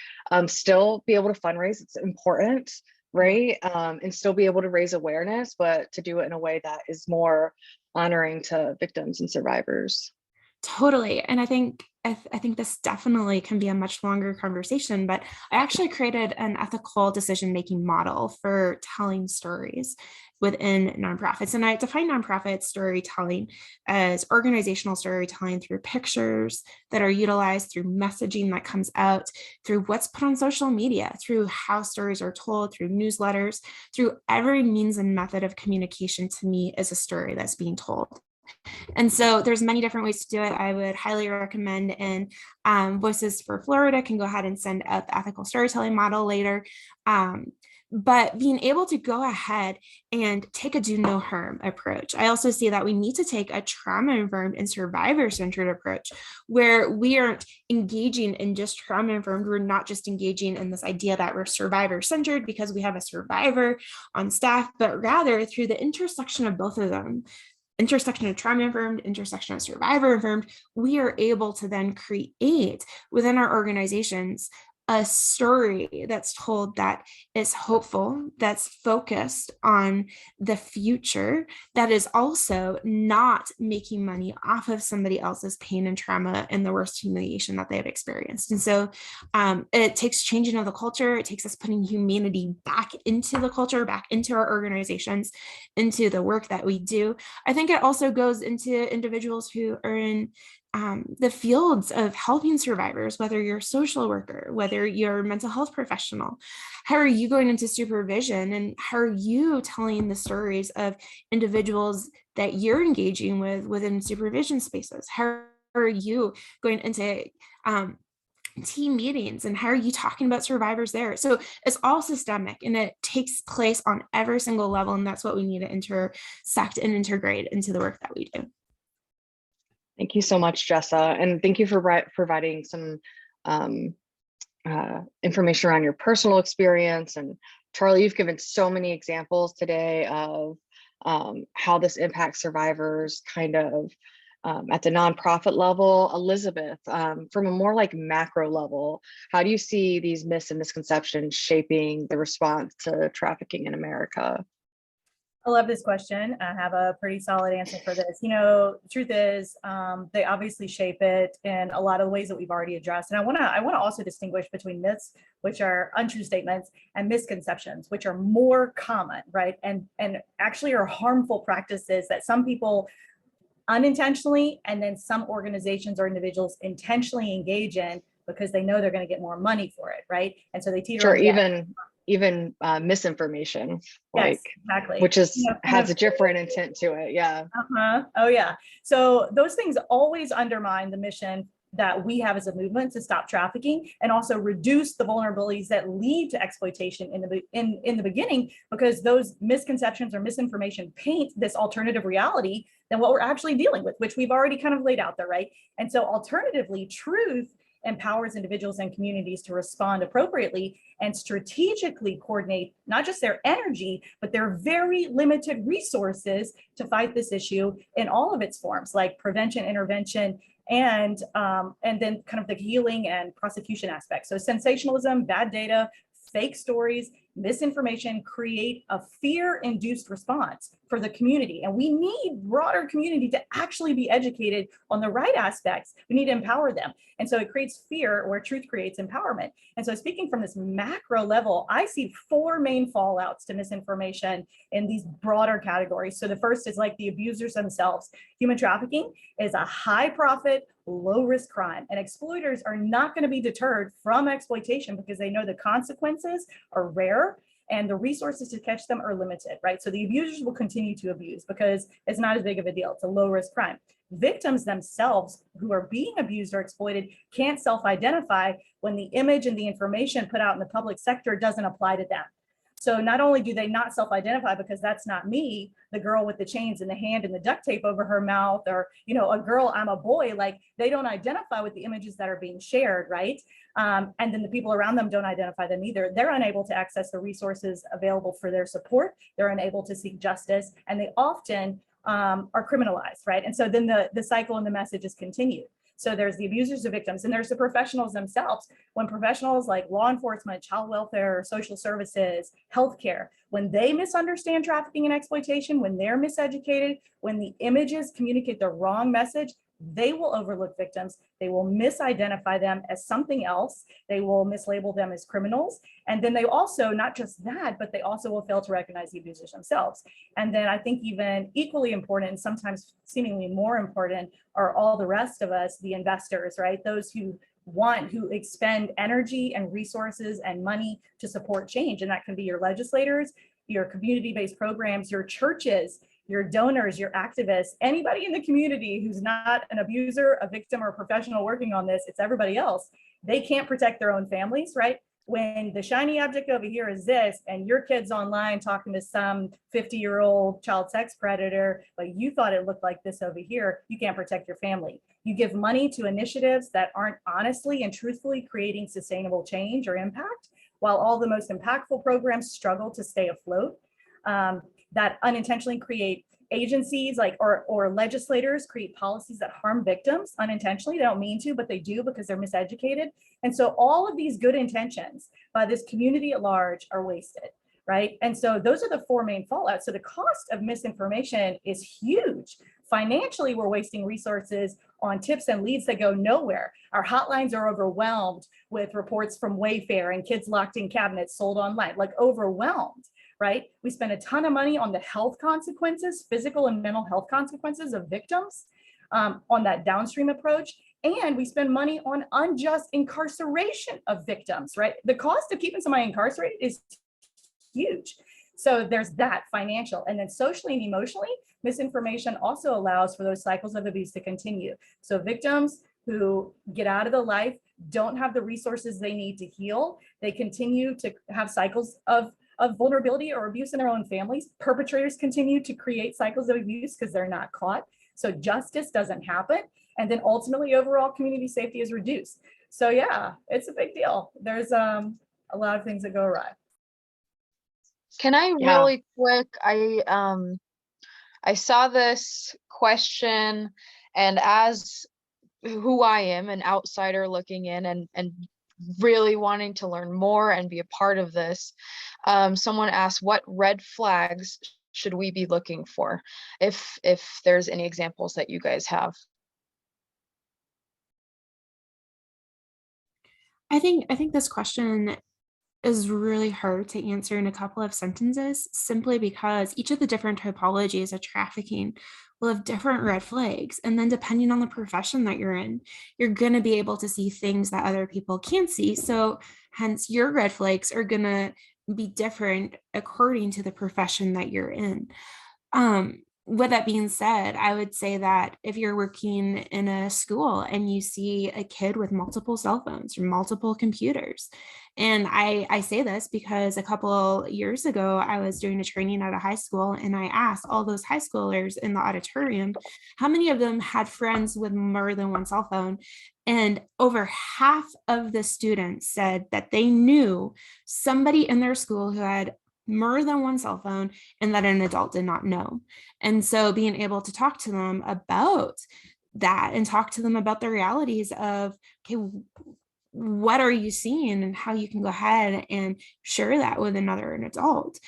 [SPEAKER 1] still be able to fundraise? It's important, right? And still be able to raise awareness, but to do it in a way that is more honoring to victims and survivors.
[SPEAKER 2] Totally. And I think this definitely can be a much longer conversation, but I actually created an ethical decision-making model for telling stories within nonprofits. And I define nonprofit storytelling as organizational storytelling through pictures that are utilized, through messaging that comes out, through what's put on social media, through how stories are told, through newsletters, through every means and method of communication to me is a story that's being told. And so there's many different ways to do it. I would highly recommend, and Voices for Florida can go ahead and send out the ethical storytelling model later. But being able to go ahead and take a do no harm approach. I also see that we need to take a trauma-informed and survivor-centered approach where we aren't engaging in just trauma-informed. We're not just engaging in this idea that we're survivor-centered because we have a survivor on staff, but rather through the intersection of both of them, intersection of trauma-informed, intersection of survivor-informed, we are able to then create within our organizations a story that's told that is hopeful, that's focused on the future, that is also not making money off of somebody else's pain and trauma and the worst humiliation that they have experienced. And so it takes changing of the culture. It takes us putting humanity back into the culture, back into our organizations, into the work that we do. I think it also goes into individuals who are in the fields of helping survivors, whether you're a social worker, whether you're a mental health professional. How are you going into supervision, and how are you telling the stories of individuals that you're engaging with within supervision spaces? How are you going into team meetings, and how are you talking about survivors there? So it's all systemic and it takes place on every single level, and that's what we need to intersect and integrate into the work that we do.
[SPEAKER 1] Thank you so much, Jessa. And thank you for providing some information around your personal experience. And Charlie, you've given so many examples today of how this impacts survivors kind of at the nonprofit level. Elizabeth, from a more like macro level, how do you see these myths and misconceptions shaping the response to trafficking in America?
[SPEAKER 3] I love this question. I have a pretty solid answer for this. You know, the truth is, they obviously shape it in a lot of ways that we've already addressed. And I want to also distinguish between myths, which are untrue statements, and misconceptions, which are more common, right? And actually are harmful practices that some people unintentionally, and then some organizations or individuals intentionally engage in because they know they're going to get more money for it, right? And so they teeter
[SPEAKER 1] Sure,
[SPEAKER 3] on the edge.
[SPEAKER 1] even misinformation,
[SPEAKER 3] Yes,
[SPEAKER 1] like,
[SPEAKER 3] exactly.
[SPEAKER 1] which is
[SPEAKER 3] You know,
[SPEAKER 1] has a different intent to it. Yeah.
[SPEAKER 3] Oh yeah. So those things always undermine the mission that we have as a movement to stop trafficking, and also reduce the vulnerabilities that lead to exploitation in the beginning, because those misconceptions or misinformation paint this alternative reality than what we're actually dealing with, which we've already kind of laid out there, right? And so alternatively, truth empowers individuals and communities to respond appropriately and strategically coordinate not just their energy, but their very limited resources to fight this issue in all of its forms, like prevention, intervention, and then kind of the healing and prosecution aspects. So sensationalism, bad data, fake stories, misinformation create a fear-induced response for the community. And we need broader community to actually be educated on the right aspects. We need to empower them. And so it creates fear where truth creates empowerment. And so speaking from this macro level, I see 4 main fallouts to misinformation in these broader categories. So the first is like the abusers themselves. Human trafficking is a high profit, low risk crime, and exploiters are not going to be deterred from exploitation because they know the consequences are rare and the resources to catch them are limited, right? So the abusers will continue to abuse because it's not as big of a deal. It's a low risk crime. Victims themselves who are being abused or exploited can't self-identify when the image and the information put out in the public sector doesn't apply to them. So not only do they not self-identify because that's not me, the girl with the chains in the hand and the duct tape over her mouth, or, you know, a girl, I'm a boy, like they don't identify with the images that are being shared, right? And then the people around them don't identify them either. They're unable to access the resources available for their support. They're unable to seek justice, and they often are criminalized, right? And so then the cycle and the messages continue. So there's the abusers, the victims, and there's the professionals themselves. When professionals like law enforcement, child welfare, social services, healthcare, when they misunderstand trafficking and exploitation, when they're miseducated, when the images communicate the wrong message, they will overlook victims. They will misidentify them as something else. They will mislabel them as criminals. And then they also, not just that, but they also will fail to recognize the abusers themselves. And then I think even equally important, and sometimes seemingly more important, are all the rest of us, the investors, right? Those who expend energy and resources and money to support change. And that can be your legislators, your community-based programs, your churches, your donors, your activists, anybody in the community who's not an abuser, a victim, or a professional working on this, it's everybody else. They can't protect their own families, right? When the shiny object over here is this, and your kid's online talking to some 50-year-old child sex predator, but you thought it looked like this over here, you can't protect your family. You give money to initiatives that aren't honestly and truthfully creating sustainable change or impact, while all the most impactful programs struggle to stay afloat. That unintentionally create agencies like or legislators create policies that harm victims unintentionally. They don't mean to, but they do because they're miseducated. And so all of these good intentions by this community at large are wasted, right? And so those are the 4 main fallouts. So the cost of misinformation is huge. Financially, we're wasting resources on tips and leads that go nowhere. Our hotlines are overwhelmed with reports from Wayfair and kids locked in cabinets sold online, like overwhelmed. Right? We spend a ton of money on the health consequences, physical and mental health consequences of victims on that downstream approach. And we spend money on unjust incarceration of victims, right? The cost of keeping somebody incarcerated is huge. So there's that financial, and then socially and emotionally, misinformation also allows for those cycles of abuse to continue. So victims who get out of the life don't have the resources they need to heal. They continue to have cycles of vulnerability or abuse in their own families. Perpetrators continue to create cycles of abuse because they're not caught. So justice doesn't happen. And then ultimately overall community safety is reduced. So yeah, it's a big deal. There's a lot of things that go awry.
[SPEAKER 5] Can I really quick, I saw this question, and as who I am, an outsider looking in and really wanting to learn more and be a part of this, someone asked, what red flags should we be looking for, if there's any examples that you guys have?
[SPEAKER 2] I think this question is really hard to answer in a couple of sentences, simply because each of the different typologies of trafficking will have different red flags. And then depending on the profession that you're in, you're going to be able to see things that other people can't see. So hence your red flags are going to be different according to the profession that you're in. With that being said, I would say that if you're working in a school and you see a kid with multiple cell phones or multiple computers, and I say this because a couple years ago, I was doing a training at a high school, and I asked all those high schoolers in the auditorium, how many of them had friends with more than one cell phone? And over half of the students said that they knew somebody in their school who had more than one cell phone and that an adult did not know. And so being able to talk to them about that and talk to them about the realities of, okay, what are you seeing and how you can go ahead and share that with an adult.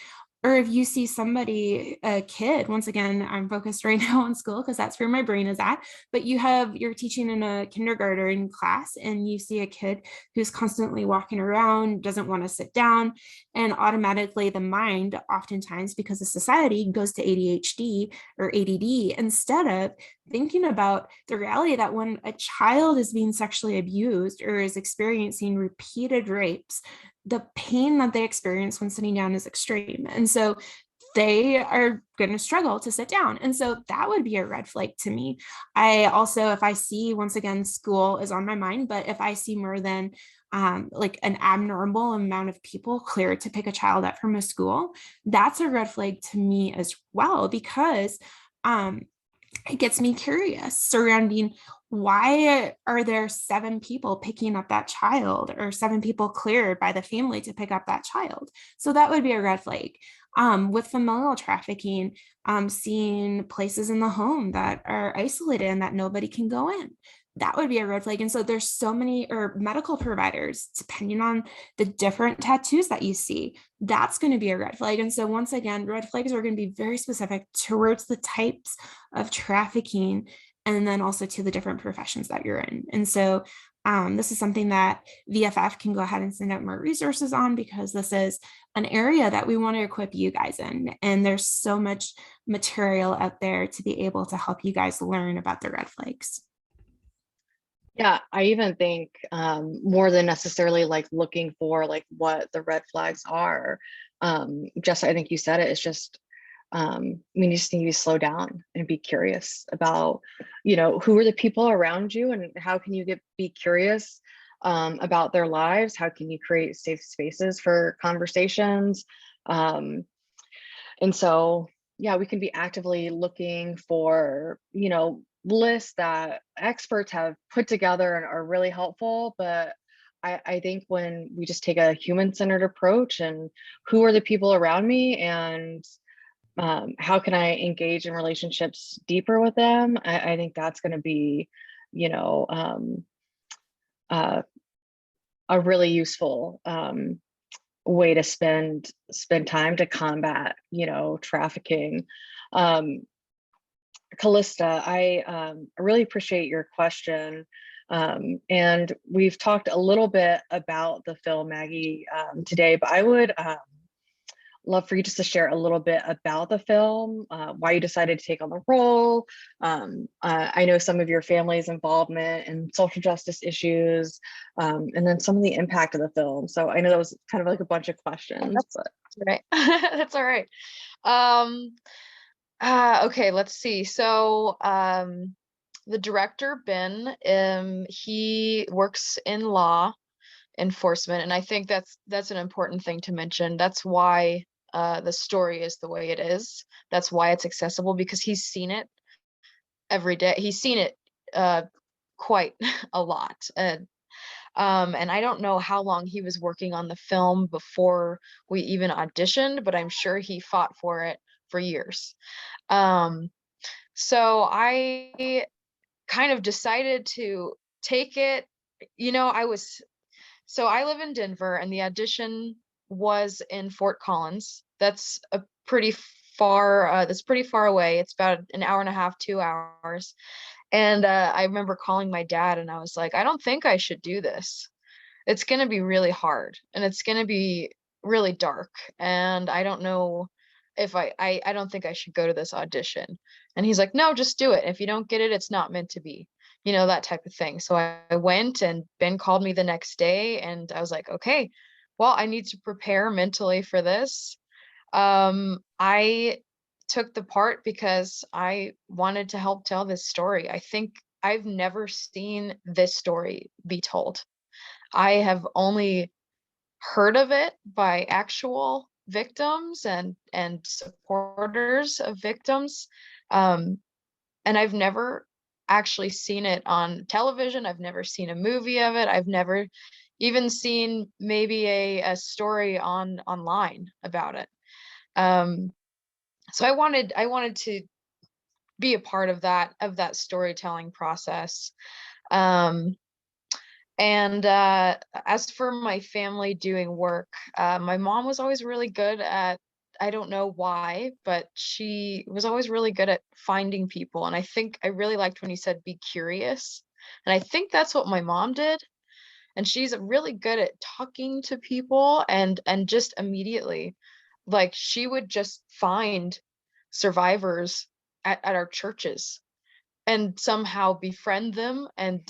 [SPEAKER 2] Or if you see somebody, a kid, once again, I'm focused right now on school because that's where my brain is at, but you're teaching in a kindergarten class and you see a kid who's constantly walking around, doesn't want to sit down, and automatically the mind, oftentimes because of society, goes to ADHD or ADD instead of thinking about the reality that when a child is being sexually abused or is experiencing repeated rapes, the pain that they experience when sitting down is extreme. And so they are going to struggle to sit down. And so that would be a red flag to me. I also, if I see, once again, school is on my mind, but if I see more than like an abnormal amount of people clear to pick a child up from a school, that's a red flag to me as well, because it gets me curious surrounding why are there 7 people picking up that child or 7 people cleared by the family to pick up that child. So that would be a red flag. With familial trafficking, seeing places in the home that are isolated and that nobody can go in, that would be a red flag. And so there's so many, or medical providers, depending on the different tattoos that you see, that's going to be a red flag. And so once again, red flags are going to be very specific towards the types of trafficking and then also to the different professions that you're in. And so this is something that VFF can go ahead and send out more resources on, because this is an area that we want to equip you guys in. And there's so much material out there to be able to help you guys learn about the red flags.
[SPEAKER 1] Yeah, I even think more than necessarily like looking for like what the red flags are. Jessa, I think you said it, it's just, you just need to slow down and be curious about, who are the people around you and how can you be curious about their lives? How can you create safe spaces for conversations? And so, yeah, we can be actively looking for, lists that experts have put together and are really helpful. But I think when we just take a human-centered approach and who are the people around me and how can I engage in relationships deeper with them, I think that's going to be, a really useful way to spend time to combat, trafficking. Calista, I really appreciate your question. And we've talked a little bit about the film, Maggie, today, but I would love for you just to share a little bit about the film, why you decided to take on the role. I know some of your family's involvement in social justice issues, and then some of the impact of the film. So I know that was kind of like a bunch of questions.
[SPEAKER 5] That's right. That's all right. Okay, let's see. So the director, Ben, he works in law enforcement, and I think that's an important thing to mention. That's why the story is the way it is. That's why it's accessible, because he's seen it every day. He's seen it quite a lot. And I don't know how long he was working on the film before we even auditioned, but I'm sure he fought for it for years. So I kind of decided to take it. I live in Denver, and the audition was in Fort Collins. That's pretty far away. It's about an hour and a half, 2 hours. And I remember calling my dad and I was like, I don't think I should do this. It's going to be really hard and it's going to be really dark. And I don't know if I don't think I should go to this audition. And he's like, no, just do it. If you don't get it, it's not meant to be, you know, that type of thing. So I went, and Ben called me the next day, and I was like, okay, well, I need to prepare mentally for this. I took the part because I wanted to help tell this story. I think I've never seen this story be told. I have only heard of it by actual victims and supporters of victims. And I've never actually seen it on television. I've never seen a movie of it. I've never even seen maybe a story online about it. So I wanted to be a part of that storytelling process. And as for my family doing work, my mom was always really good at, I don't know why, but she was always really good at finding people. And I think I really liked when you said be curious. And I think that's what my mom did. And she's really good at talking to people, and just immediately, like, she would just find survivors at our churches and somehow befriend them and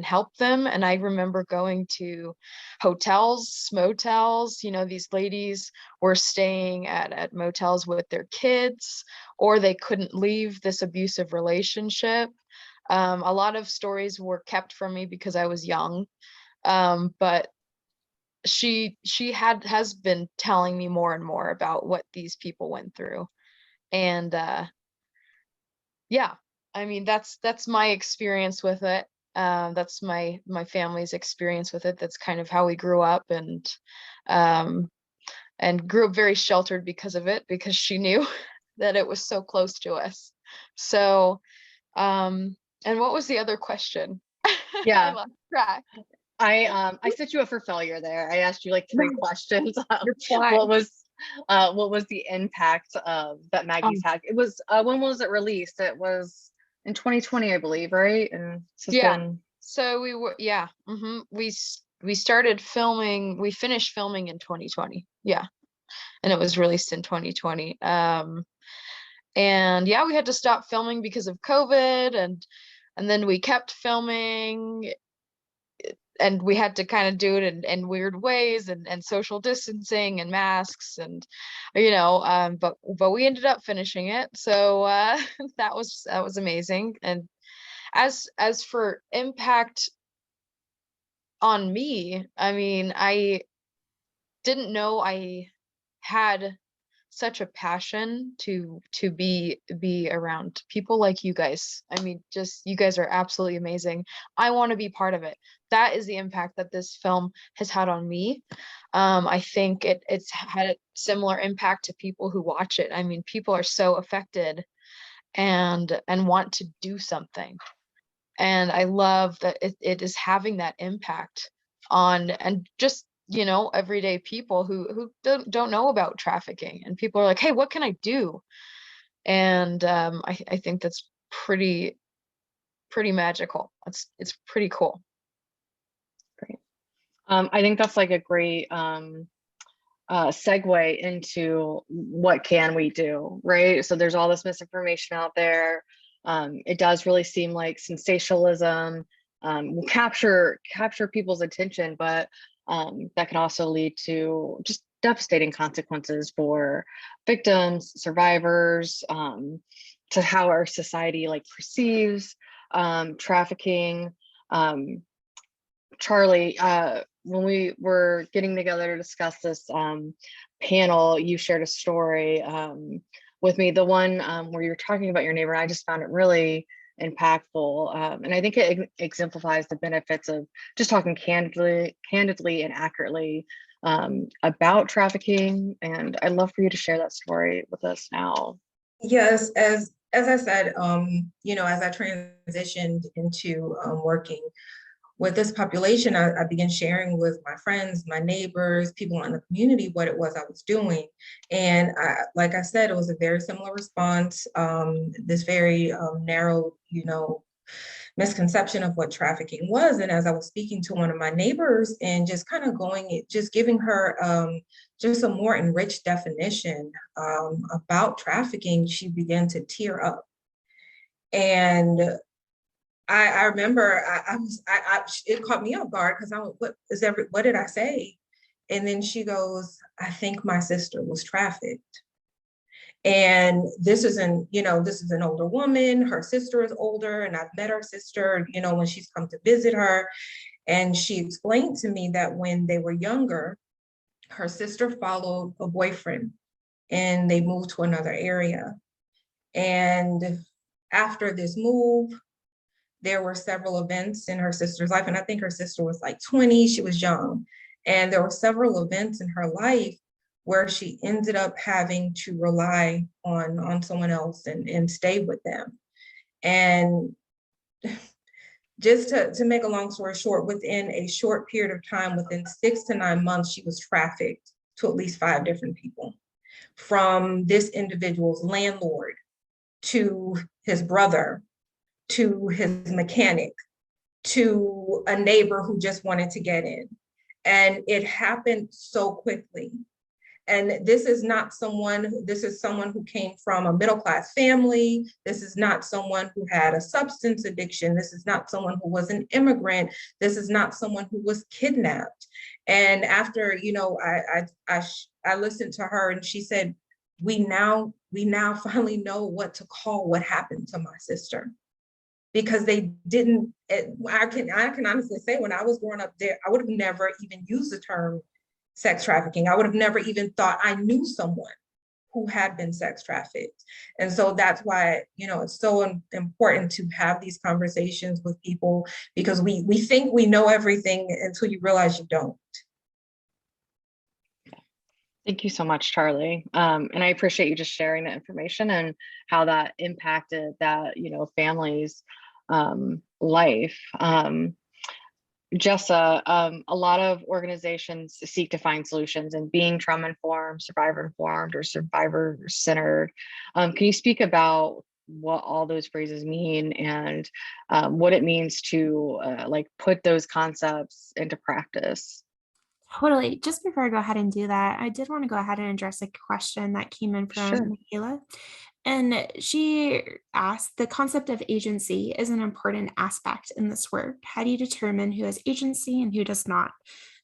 [SPEAKER 5] help them. And I remember going to hotels, motels, you know, these ladies were staying at motels with their kids, or they couldn't leave this abusive relationship. A lot of stories were kept from me because I was young. But she has been telling me more and more about what these people went through. And yeah, I mean, that's my experience with it. That's my family's experience with it. That's kind of how we grew up, and grew up very sheltered because of it, because she knew that it was so close to us. So and what was the other question? I
[SPEAKER 1] Yeah.
[SPEAKER 5] lost track.
[SPEAKER 1] I set you up for failure there. I asked you like 3 questions.
[SPEAKER 5] You're fine.
[SPEAKER 1] What was the impact of that Maggie's had? It was when was it released? It was in 2020, I believe, right? And this has
[SPEAKER 5] Yeah.
[SPEAKER 1] been
[SPEAKER 5] So we were, yeah. We started filming, we finished filming in 2020. Yeah. And it was released in 2020. And yeah, we had to stop filming because of COVID, and then we kept filming, and we had to kind of do it in weird ways, and social distancing and masks, and you know, but we ended up finishing it. So that was amazing. And as for impact on me, I mean, I didn't know I had such a passion to be around people like you guys. I mean, just, you guys are absolutely amazing. I want to be part of it. That is the impact that this film has had on me. I think it's had a similar impact to people who watch it. I mean, people are so affected and want to do something. And I love that it is having that impact on, and just, you know, everyday people who don't know about trafficking, and people are like, hey, what can I do? And I think that's pretty magical. It's pretty cool.
[SPEAKER 1] great. I think that's like a great segue into what can we do, right? So there's all this misinformation out there. It does really seem like sensationalism will capture people's attention, but that can also lead to just devastating consequences for victims, survivors, to how our society like perceives trafficking. Charlie, when we were getting together to discuss this panel, you shared a story with me, the one where you were talking about your neighbor. I just found it really impactful. And I think it exemplifies the benefits of just talking candidly and accurately about trafficking. And I'd love for you to share that story with us now.
[SPEAKER 4] Yes, as I said, you know, as I transitioned into working with this population, I began sharing with my friends, my neighbors, people in the community, what it was I was doing. And like I said, it was a very similar response, this very narrow, you know, misconception of what trafficking was. And as I was speaking to one of my neighbors and just kind of just giving her just a more enriched definition about trafficking, she began to tear up. And I remember it caught me off guard because what did I say? And then she goes, I think my sister was trafficked. And this is an older woman. Her sister is older, and I've met her sister, when she's come to visit her. And she explained to me that when they were younger, her sister followed a boyfriend and they moved to another area. And after this move, there were several events in her sister's life. And I think her sister was like 20, she was young. And there were several events in her life where she ended up having to rely on someone else and stay with them. And just to make a long story short, within a short period of time, within 6 to 9 months, she was trafficked to at least 5 different people, from this individual's landlord to his brother, to his mechanic, to a neighbor who just wanted to get in. And it happened so quickly. And this is someone who came from a middle-class family. This is not someone who had a substance addiction. This is not someone who was an immigrant. This is not someone who was kidnapped. And after, I listened to her and she said, we now finally know what to call what happened to my sister. Because they didn't, I can honestly say, when I was growing up there, I would have never even used the term sex trafficking. I would have never even thought I knew someone who had been sex trafficked. And so that's why, it's so important to have these conversations with people, because we think we know everything until you realize you don't.
[SPEAKER 1] Thank you so much, Charlie. And I appreciate you just sharing that information and how that impacted that, family's life. Jessa, a lot of organizations seek to find solutions, and being trauma-informed, survivor-informed, or survivor-centered. Can you speak about what all those phrases mean and what it means to put those concepts into practice?
[SPEAKER 2] Totally. Just before I go ahead and do that, I did want to go ahead and address a question that came in from
[SPEAKER 1] Sure.
[SPEAKER 2] Michaela. And she asked, the concept of agency is an important aspect in this work. How do you determine who has agency and who does not?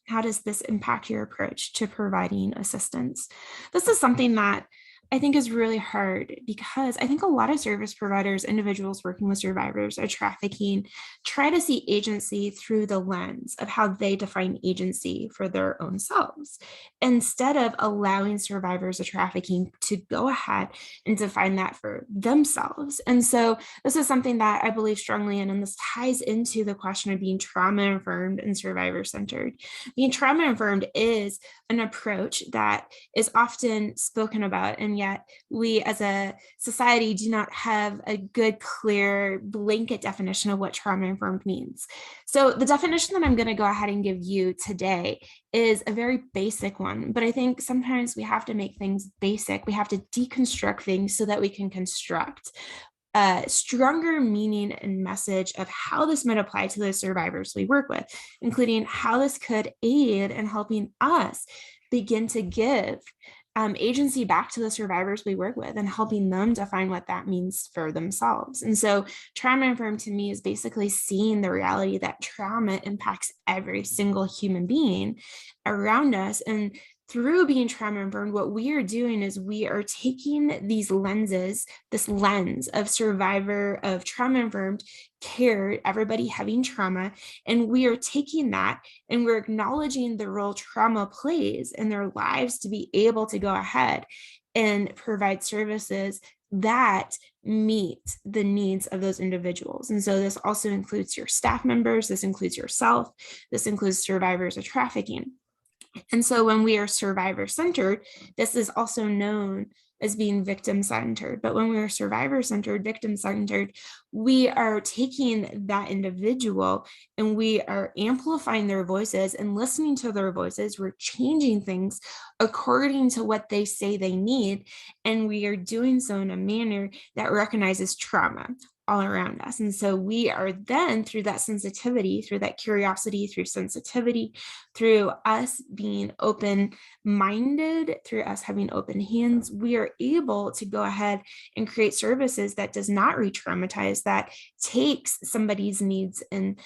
[SPEAKER 2] How does this impact your approach to providing assistance? This is something that I think is really hard, because I think a lot of service providers, individuals working with survivors of trafficking, try to see agency through the lens of how they define agency for their own selves, instead of allowing survivors of trafficking to go ahead and define that for themselves. And so this is something that I believe strongly in, and this ties into the question of being trauma-informed and survivor-centered. Being trauma-informed is an approach that is often spoken about, and yet we as a society do not have a good, clear, blanket definition of what trauma-informed means. So the definition that I'm going to go ahead and give you today is a very basic one, but I think sometimes we have to make things basic. We have to deconstruct things so that we can construct a stronger meaning and message of how this might apply to the survivors we work with, including how this could aid in helping us begin to give agency back to the survivors we work with and helping them define what that means for themselves. And so trauma-informed to me is basically seeing the reality that trauma impacts every single human being around us. And through being trauma-informed, what we are doing is we are taking these lenses, this lens of survivor, of trauma-informed care, everybody having trauma, and we are taking that and we're acknowledging the role trauma plays in their lives to be able to go ahead and provide services that meet the needs of those individuals. And so this also includes your staff members, this includes yourself, this includes survivors of trafficking. And so when we are survivor-centered, this is also known as being victim-centered. But when we are survivor-centered, victim-centered, we are taking that individual and we are amplifying their voices and listening to their voices. We're changing things according to what they say they need. And we are doing so in a manner that recognizes trauma. all around us. And so we are then, through that sensitivity, through that curiosity, through sensitivity, through us being open-minded, through us having open hands, we are able to go ahead and create services that does not re-traumatize, that takes somebody's needs and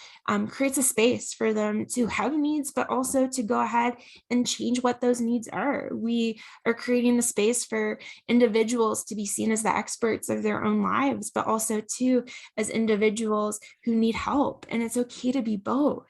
[SPEAKER 2] creates a space for them to have needs, but also to go ahead and change what those needs are. We are creating a space for individuals to be seen as the experts of their own lives, but also too as individuals who need help. And it's okay to be both.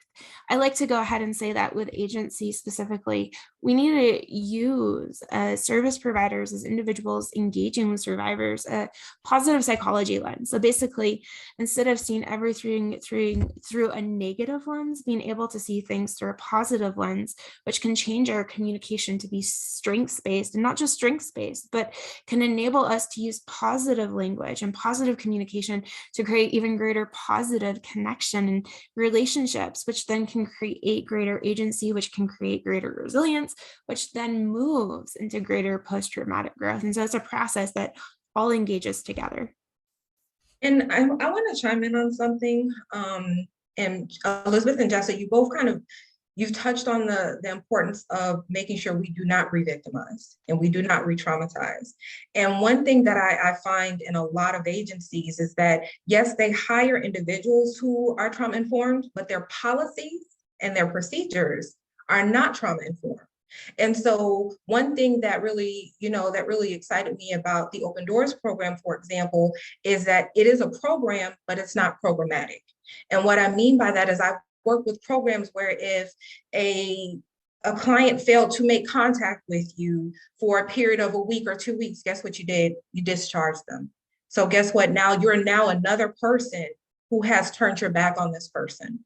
[SPEAKER 2] I like to go ahead and say that with agency specifically, we need to use service providers as individuals engaging with survivors, a positive psychology lens. So basically, instead of seeing everything through a negative lens, being able to see things through a positive lens, which can change our communication to be strengths-based, and not just strengths-based, but can enable us to use positive language and positive communication to create even greater positive connection and relationships, which then can create greater agency, which can create greater resilience, which then moves into greater post-traumatic growth. And so it's a process that all engages together.
[SPEAKER 4] And I want to chime in on something. And Elizabeth and Jessa, you both you've touched on the importance of making sure we do not re-victimize and we do not re-traumatize. And one thing that I find in a lot of agencies is that, yes, they hire individuals who are trauma-informed, but their policies and their procedures are not trauma-informed. And so one thing that really, that really excited me about the Open Doors program, for example, is that it is a program, but it's not programmatic. And what I mean by that is I've worked with programs where if a client failed to make contact with you for a period of a week or 2 weeks, guess what you did? You discharged them. So guess what? Now you're another person who has turned your back on this person.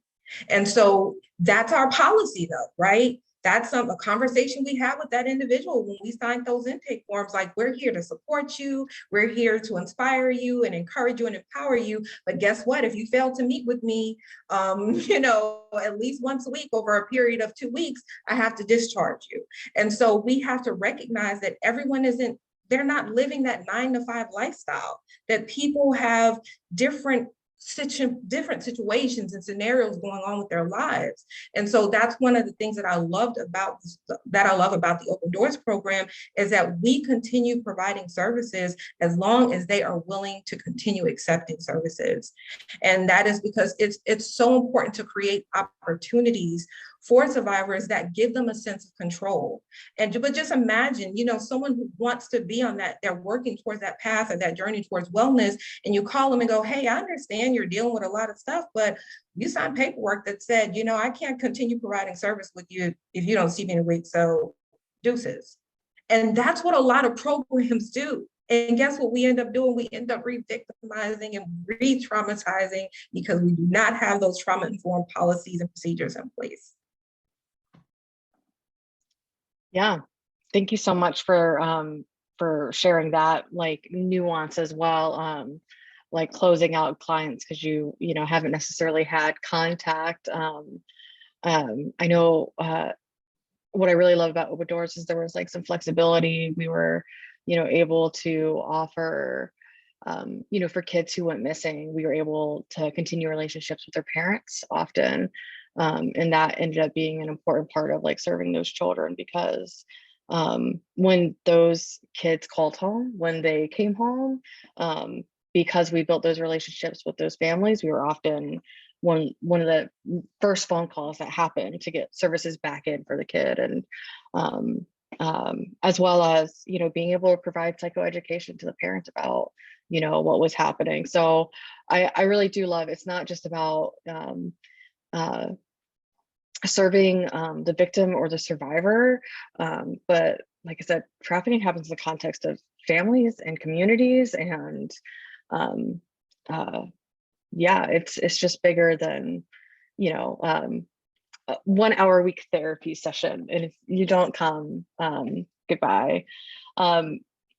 [SPEAKER 4] And so that's our policy though, right? That's a conversation we have with that individual when we sign those intake forms, like, we're here to support you, we're here to inspire you and encourage you and empower you. But guess what? If you fail to meet with me, at least once a week over a period of 2 weeks, I have to discharge you. And so we have to recognize that everyone they're not living that 9-to-5 lifestyle, that people have different situations and scenarios going on with their lives. And so that's one of the things that I love about the Open Doors program, is that we continue providing services as long as they are willing to continue accepting services. And that is because it's so important to create opportunities for survivors that give them a sense of control. But just imagine, someone who wants to be on that, they're working towards that path or that journey towards wellness, and you call them and go, hey, I understand you're dealing with a lot of stuff, but you signed paperwork that said, I can't continue providing service with you if you don't see me in a week, so deuces. And that's what a lot of programs do. And guess what we end up doing? We end up re-victimizing and re-traumatizing because we do not have those trauma-informed policies and procedures in place.
[SPEAKER 1] Yeah, thank you so much for sharing that nuance as well, like closing out clients because you haven't necessarily had contact. I know what I really love about Open Doors is there was some flexibility. We were able to offer for kids who went missing, we were able to continue relationships with their parents often. And that ended up being an important part of serving those children, because when those kids called home, when they came home, because we built those relationships with those families, we were often one of the first phone calls that happened to get services back in for the kid. And as well as being able to provide psychoeducation to the parents about what was happening. So I really do love, it's not just about serving the victim or the survivor, but like I said, trafficking happens in the context of families and communities, and yeah, it's just bigger than 1 hour a week therapy session, and if you don't come, goodbye.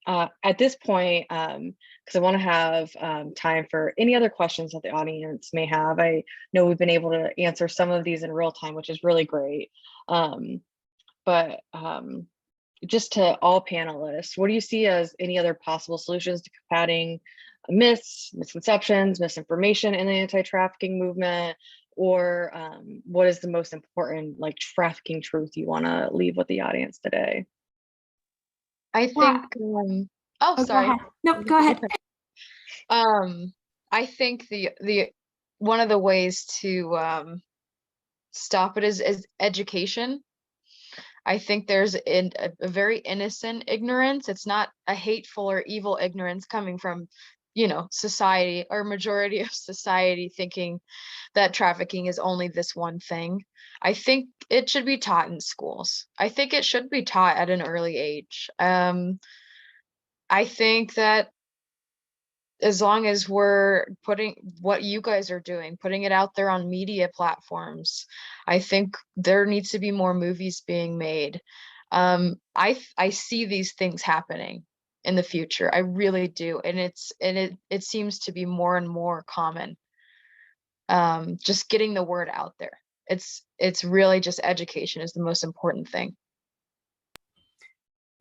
[SPEAKER 1] At this point, because I want to have time for any other questions that the audience may have. I know we've been able to answer some of these in real time, which is really great. But just to all panelists, what do you see as any other possible solutions to combating myths, misconceptions, misinformation in the anti-trafficking movement, or what is the most important like trafficking truth you want to leave with the audience today?
[SPEAKER 5] I think, oh,
[SPEAKER 2] Go
[SPEAKER 5] sorry.
[SPEAKER 2] ahead. Nope, go ahead.
[SPEAKER 5] I think the one of the ways to stop it is education. I think there's a very innocent ignorance. It's not a hateful or evil ignorance coming from, society or majority of society thinking that trafficking is only this one thing. I think it should be taught in schools. I think it should be taught at an early age. I think that as long as we're putting what you guys are doing, putting it out there on media platforms, I think there needs to be more movies being made. I see these things happening in the future. I really do, and it seems to be more and more common. Just getting the word out there. It's really just education is the most important thing.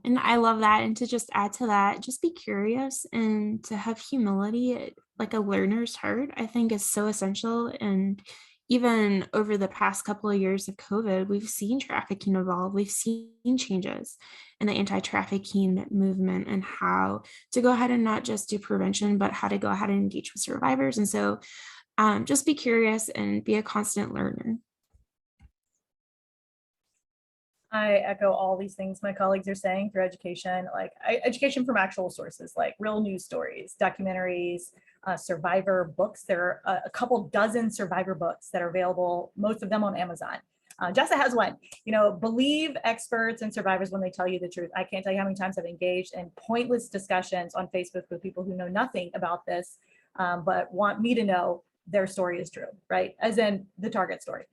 [SPEAKER 2] And I love that. And to just add to that, just be curious and to have humility, like a learner's heart, I think is so essential. And even over the past couple of years of COVID, we've seen trafficking evolve. We've seen changes in the anti-trafficking movement and how to go ahead and not just do prevention, but how to go ahead and engage with survivors. And so just be curious and be a constant learner.
[SPEAKER 3] I echo all these things my colleagues are saying through education, like education from actual sources, like real news stories, documentaries, survivor books. There are a couple dozen survivor books that are available, most of them on Amazon. Jessa has one, believe experts and survivors when they tell you the truth. I can't tell you how many times I've engaged in pointless discussions on Facebook with people who know nothing about this, but want me to know their story is true, right? As in the Target story.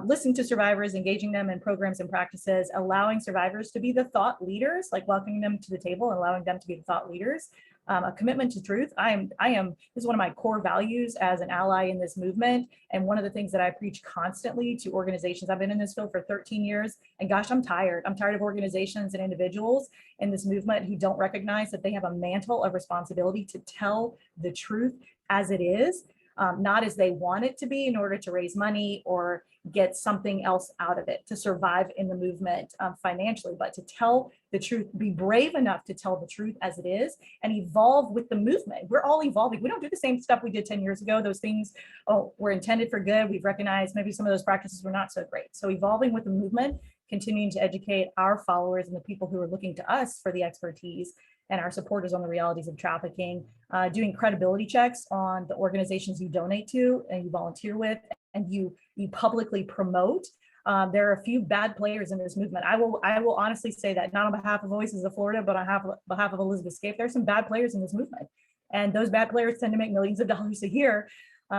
[SPEAKER 3] Listening to survivors, engaging them in programs and practices, allowing survivors to be the thought leaders, like welcoming them to the table and allowing them to be the thought leaders. A commitment to truth. This is one of my core values as an ally in this movement. And one of the things that I preach constantly to organizations. I've been in this field for 13 years, and gosh, I'm tired. I'm tired of organizations and individuals in this movement who don't recognize that they have a mantle of responsibility to tell the truth as it is. Not as they want it to be in order to raise money or get something else out of it, to survive in the movement financially, but to tell the truth, be brave enough to tell the truth as it is and evolve with the movement. We're all evolving. We don't do the same stuff we did 10 years ago. Those things were intended for good. We've recognized maybe some of those practices were not so great. So evolving with the movement, continuing to educate our followers and the people who are looking to us for the expertise and our supporters on the realities of trafficking, doing credibility checks on the organizations you donate to and you volunteer with and you publicly promote. There are a few bad players in this movement. I will honestly say that, not on behalf of Voices of Florida, but on behalf of Elizabeth Scaife. There's some bad players in this movement. And those bad players tend to make millions of dollars a year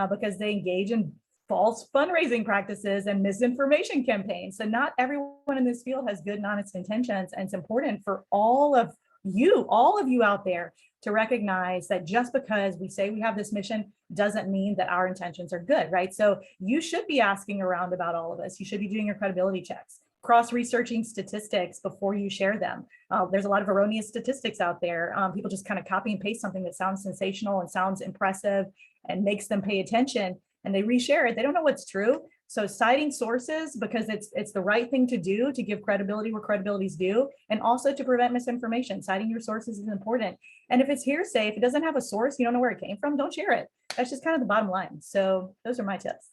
[SPEAKER 3] because they engage in false fundraising practices and misinformation campaigns. So not everyone in this field has good and honest intentions. And it's important for all of you out there to recognize that just because we say we have this mission doesn't mean that our intentions are good, right? So you should be asking around about all of this. You should be doing your credibility checks, cross-researching statistics before you share them. There's a lot of erroneous statistics out there. People just kind of copy and paste something that sounds sensational and sounds impressive and makes them pay attention, and they reshare it. They don't know what's true. So citing sources, because it's the right thing to do to give credibility where credibility is due, and also to prevent misinformation. Citing your sources is important. And if it's hearsay, if it doesn't have a source, you don't know where it came from, don't share it. That's just kind of the bottom line. So those are my tips.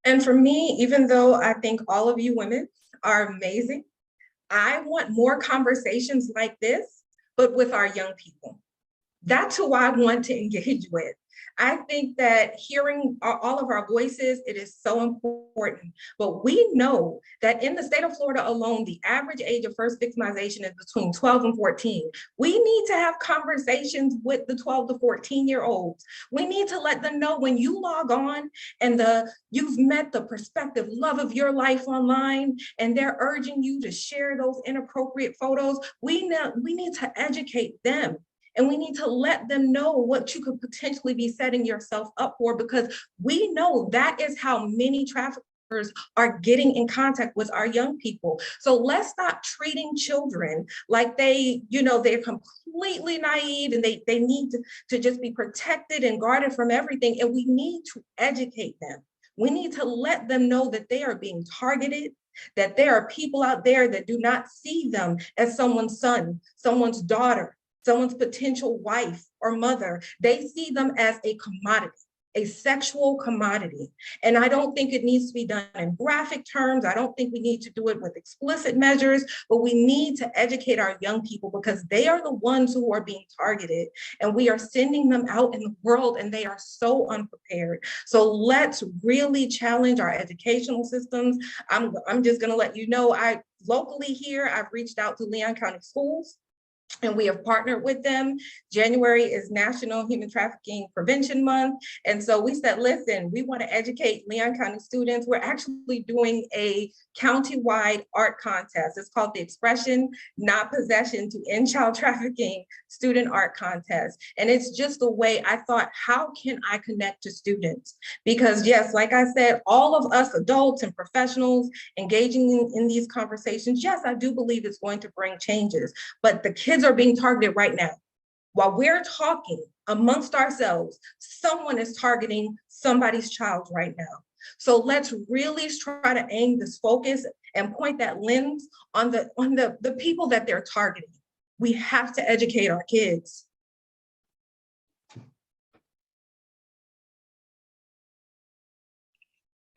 [SPEAKER 4] And for me, even though I think all of you women are amazing, I want more conversations like this, but with our young people. That's who I want to engage with. I think that hearing all of our voices, it is so important. But we know that in the state of Florida alone, the average age of first victimization is between 12 and 14. We need to have conversations with the 12 to 14-year-olds. We need to let them know when you log on and you've met the prospective love of your life online and they're urging you to share those inappropriate photos. We need to educate them. And we need to let them know what you could potentially be setting yourself up for, because we know that is how many traffickers are getting in contact with our young people. So let's stop treating children like they're completely naive and they need to just be protected and guarded from everything. And we need to educate them. We need to let them know that they are being targeted, that there are people out there that do not see them as someone's son, someone's daughter, someone's potential wife or mother. They see them as a commodity, a sexual commodity. And I don't think it needs to be done in graphic terms. I don't think we need to do it with explicit measures, but we need to educate our young people because they are the ones who are being targeted and we are sending them out in the world and they are so unprepared. So let's really challenge our educational systems. I'm just gonna let you know, locally here, I've reached out to Leon County Schools and we have partnered with them. January is National Human Trafficking Prevention Month. And so we said, listen, we want to educate Leon County students. We're actually doing a county-wide art contest. It's called the Expression, Not Possession to End Child Trafficking Student Art Contest. And it's just a way I thought, how can I connect to students? Because yes, like I said, all of us adults and professionals engaging in these conversations, yes, I do believe it's going to bring changes, but the kids are being targeted right now. While we're talking amongst ourselves, someone is targeting somebody's child right now. So let's really try to aim this focus and point that lens on the people that they're targeting. We have to educate our kids.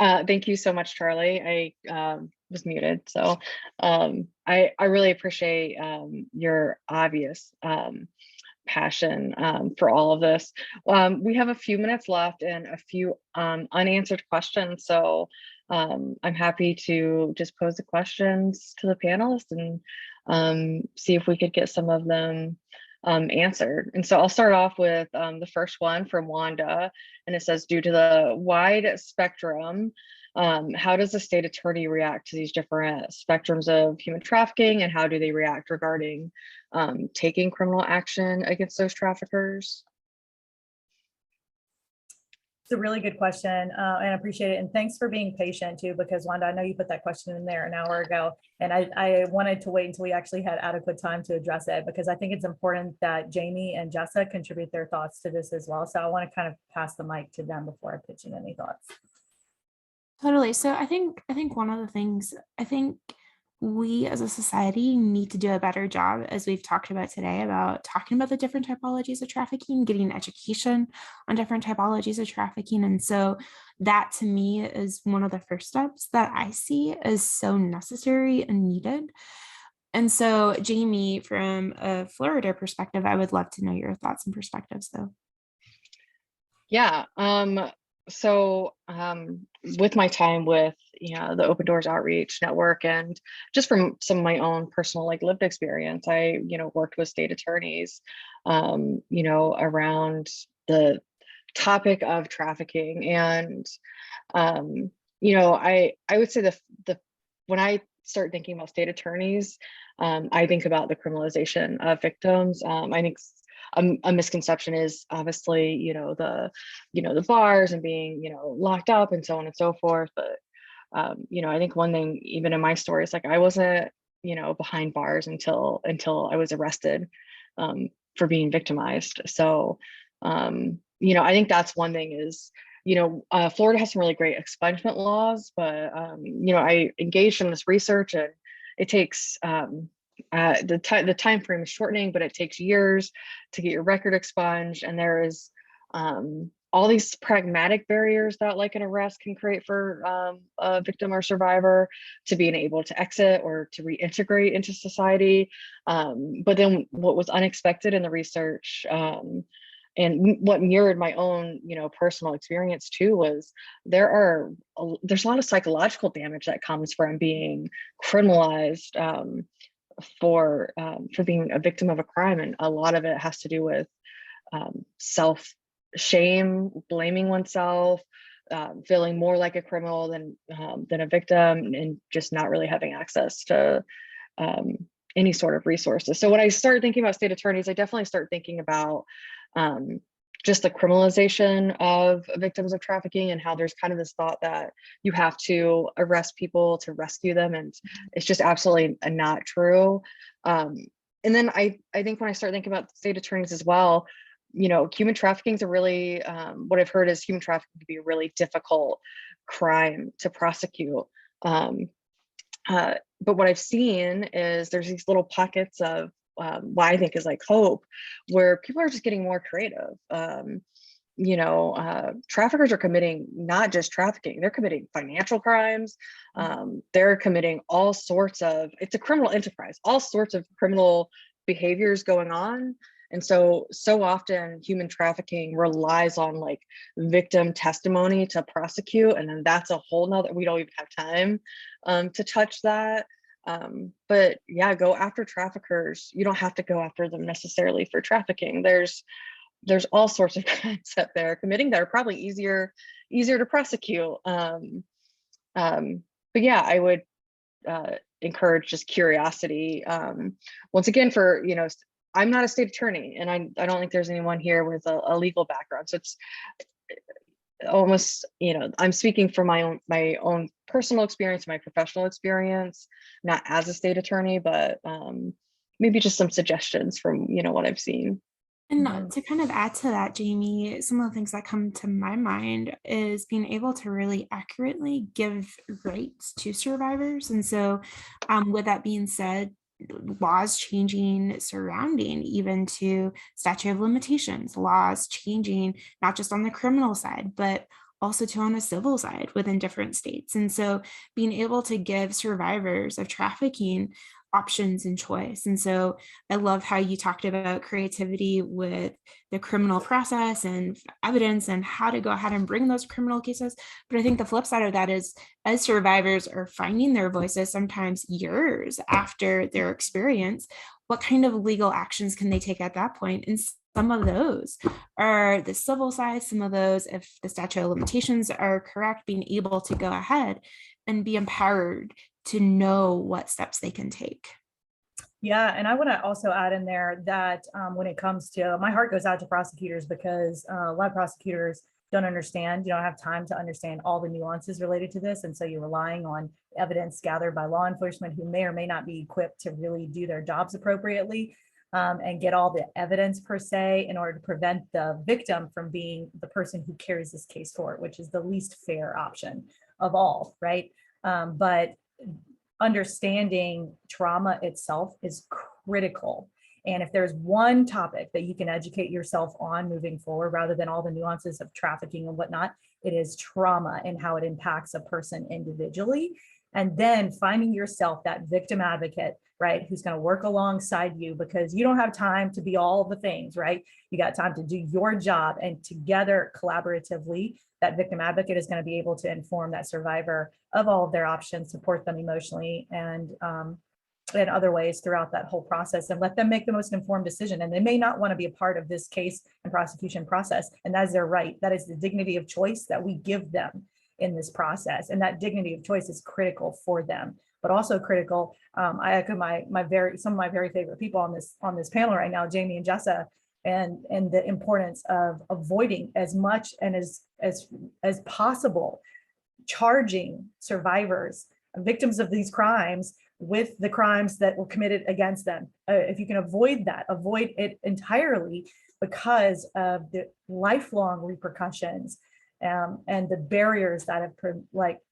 [SPEAKER 1] Thank you so much, Charlie. I was muted, so I really appreciate your obvious passion for all of this. We have a few minutes left and a few unanswered questions, so I'm happy to just pose the questions to the panelists and see if we could get some of them answered. And so I'll start off with the first one from Wanda, and it says, due to the wide spectrum, how does the state attorney react to these different spectrums of human trafficking, and how do they react regarding taking criminal action against those traffickers?
[SPEAKER 3] It's a really good question, and I appreciate it. And thanks for being patient too, because Wanda, I know you put that question in there an hour ago, and I wanted to wait until we actually had adequate time to address it, because I think it's important that Jamie and Jessa contribute their thoughts to this as well. So I want to kind of pass the mic to them before I pitch in any thoughts.
[SPEAKER 2] Totally. So I think one of the things, I think we as a society need to do a better job, as we've talked about today, about talking about the different typologies of trafficking, getting education on different typologies of trafficking. And so that to me is one of the first steps that I see as so necessary and needed. And so Jamie, from a Florida perspective, I would love to know your thoughts and perspectives though.
[SPEAKER 1] Yeah. So with my time with the Open Doors Outreach Network, and just from some of my own personal lived experience, I worked with state attorneys around the topic of trafficking. And I would say the when I start thinking about state attorneys, I think about the criminalization of victims. I think a misconception is obviously the bars and being locked up and so on and so forth, but I think one thing even in my story is I wasn't behind bars until I was arrested for being victimized. So I think that's one thing is Florida has some really great expungement laws, but I engaged in this research, and it takes the time frame is shortening, but it takes years to get your record expunged. And there is all these pragmatic barriers that an arrest can create for a victim or survivor to being able to exit or to reintegrate into society. But then what was unexpected in the research, and what mirrored my own personal experience too, was there's a lot of psychological damage that comes from being criminalized for being a victim of a crime. And a lot of it has to do with self-shame, blaming oneself, feeling more like a criminal than a victim, and just not really having access to any sort of resources. So when I start thinking about state attorneys, I definitely start thinking about just the criminalization of victims of trafficking, and how there's kind of this thought that you have to arrest people to rescue them, and it's just absolutely not true. And then I think when I start thinking about state attorneys as well, human trafficking is a really, what I've heard is human trafficking can be a really difficult crime to prosecute. But what I've seen is there's these little pockets of what I think is like hope, where people are just getting more creative. Traffickers are committing not just trafficking, they're committing financial crimes. They're committing all sorts of, it's a criminal enterprise, all sorts of criminal behaviors going on. And so often human trafficking relies on like victim testimony to prosecute. And then that's a whole nother, we don't even have time to touch that. But yeah, go after traffickers. You don't have to go after them necessarily for trafficking. There's all sorts of crimes that they're committing that are probably easier to prosecute. But yeah, I would encourage just curiosity. Once again, for, I'm not a state attorney, and I don't think there's anyone here with a legal background. So it's almost, I'm speaking from my own personal experience, my professional experience, not as a state attorney, but maybe just some suggestions from, what I've seen.
[SPEAKER 2] And to kind of add to that, Jamie, some of the things that come to my mind is being able to really accurately give rights to survivors. And so with that being said, laws changing surrounding even to statute of limitations, laws changing not just on the criminal side, but also to on a civil side within different states. And so being able to give survivors of trafficking options and choice. And so I love how you talked about creativity with the criminal process and evidence and how to go ahead and bring those criminal cases. But I think the flip side of that is, as survivors are finding their voices, sometimes years after their experience, what kind of legal actions can they take at that point? And some of those are the civil side, some of those, if the statute of limitations are correct, being able to go ahead and be empowered to know what steps they can take.
[SPEAKER 3] Yeah, and I want to also add in there that when it comes to, my heart goes out to prosecutors, because a lot of prosecutors don't understand, you don't have time to understand all the nuances related to this. And so you're relying on evidence gathered by law enforcement who may or may not be equipped to really do their jobs appropriately and get all the evidence per se, in order to prevent the victim from being the person who carries this case forward, which is the least fair option of all, right? But understanding trauma itself is critical. And if there's one topic that you can educate yourself on moving forward, rather than all the nuances of trafficking and whatnot, it is trauma and how it impacts a person individually. And then finding yourself that victim advocate, right, who's going to work alongside you, because you don't have time to be all the things, right? You got time to do your job, and together collaboratively, that victim advocate is going to be able to inform that survivor of all of their options, support them emotionally and in other ways throughout that whole process, and let them make the most informed decision. And they may not want to be a part of this case and prosecution process, and that is their right. That is the dignity of choice that we give them in this process, and that dignity of choice is critical for them. But also critical, I echo some of my very favorite people on this panel right now, Jamie and Jessa, and the importance of avoiding as much and as possible charging survivors, victims of these crimes, with the crimes that were committed against them. If you can avoid that, avoid it entirely, because of the lifelong repercussions and the barriers that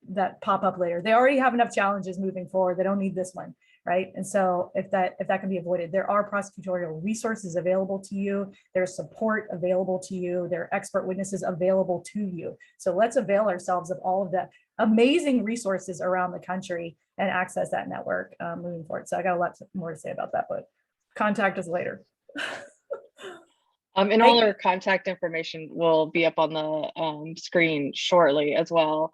[SPEAKER 3] that pop up later. They already have enough challenges moving forward. They don't need this one, right? And so if that can be avoided, there are prosecutorial resources available to you. There's support available to you. There are expert witnesses available to you. So let's avail ourselves of all of the amazing resources around the country and access that network moving forward. So I got a lot more to say about that, but contact us later.
[SPEAKER 1] And all our contact information will be up on the screen shortly as well.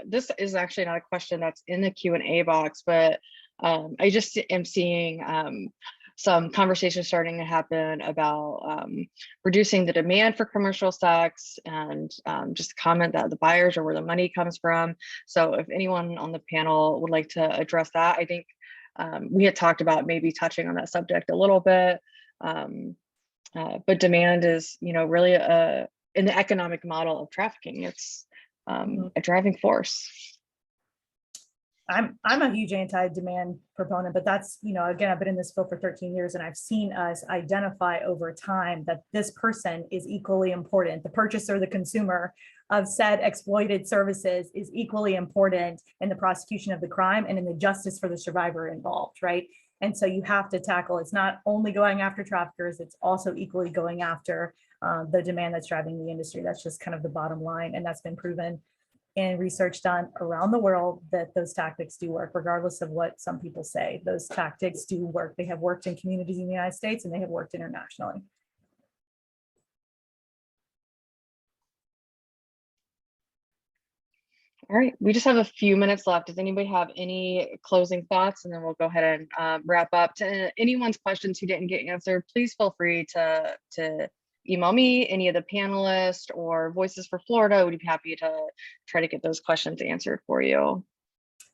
[SPEAKER 1] This is actually not a question that's in the Q&A box, but I just am seeing some conversation starting to happen about reducing the demand for commercial sex, and just comment that the buyers are where the money comes from. So if anyone on the panel would like to address that, I think we had talked about maybe touching on that subject a little bit. But demand is, really in the economic model of trafficking, it's a driving force.
[SPEAKER 3] I'm a huge anti-demand proponent, but that's, again, I've been in this field for 13 years and I've seen us identify over time that this person is equally important. The purchaser, the consumer of said exploited services is equally important in the prosecution of the crime and in the justice for the survivor involved, right? And so you have to tackle, it's not only going after traffickers, it's also equally going after the demand that's driving the industry. That's just kind of the bottom line. And that's been proven in research done around the world that those tactics do work, regardless of what some people say. Those tactics do work. They have worked in communities in the United States and they have worked internationally.
[SPEAKER 1] All right, we just have a few minutes left. Does anybody have any closing thoughts? And then we'll go ahead and wrap up. To anyone's questions who didn't get answered, please feel free to email me, any of the panelists, or Voices for Florida. We'd be happy to try to get those questions answered for you.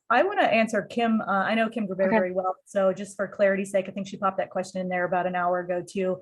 [SPEAKER 3] I want to answer Kim. I know Kim Grabert
[SPEAKER 1] Okay.
[SPEAKER 3] very well. So just for clarity's sake, I think she popped that question in there about an hour ago too.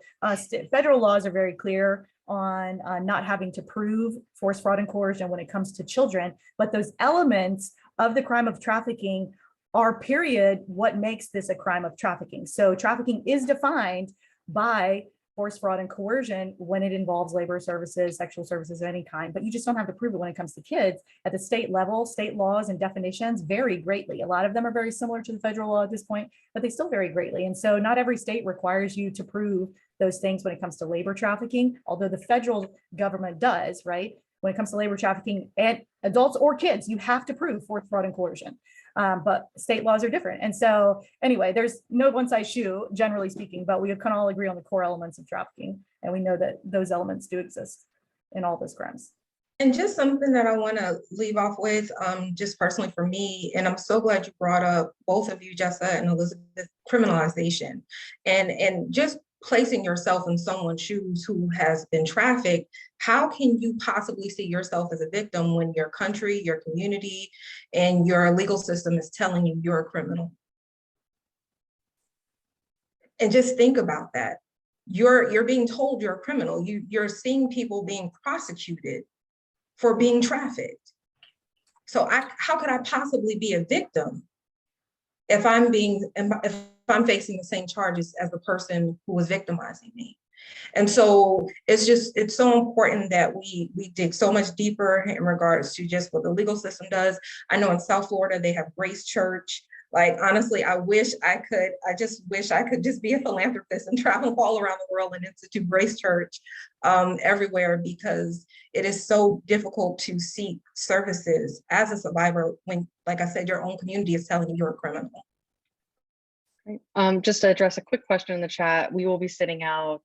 [SPEAKER 3] Federal laws are very clear on not having to prove force, fraud, and coercion when it comes to children. But those elements of the crime of trafficking are, period, what makes this a crime of trafficking. So trafficking is defined by force, fraud, and coercion when it involves labor services, sexual services of any kind, but you just don't have to prove it when it comes to kids. At the state level, state laws and definitions vary greatly. A lot of them are very similar to the federal law at this point, but they still vary greatly. And so not every state requires you to prove those things when it comes to labor trafficking, although the federal government does, right? When it comes to labor trafficking and adults or kids, you have to prove force, fraud, and coercion. But state laws are different. And so anyway, there's no one size shoe, generally speaking, but we can all agree on the core elements of trafficking. And we know that those elements do exist in all those crimes.
[SPEAKER 4] And just something that I want to leave off with, just personally for me, and I'm so glad you brought up, both of you, Jessa and Elizabeth, criminalization. And just placing yourself in someone's shoes who has been trafficked, how can you possibly see yourself as a victim when your country, your community, and your legal system is telling you you're a criminal? And just think about that. You're being told you're a criminal. You're seeing people being prosecuted for being trafficked. So how could I possibly be a victim if I'm facing the same charges as the person who was victimizing me? And so it's so important that we dig so much deeper in regards to just what the legal system does. I know in South Florida, they have Grace Church. Like, honestly, I just wish I could just be a philanthropist and travel all around the world and institute Grace Church everywhere, because it is so difficult to seek services as a survivor when, like I said, your own community is telling you you're a criminal.
[SPEAKER 1] Just to address a quick question in the chat, we will be sending out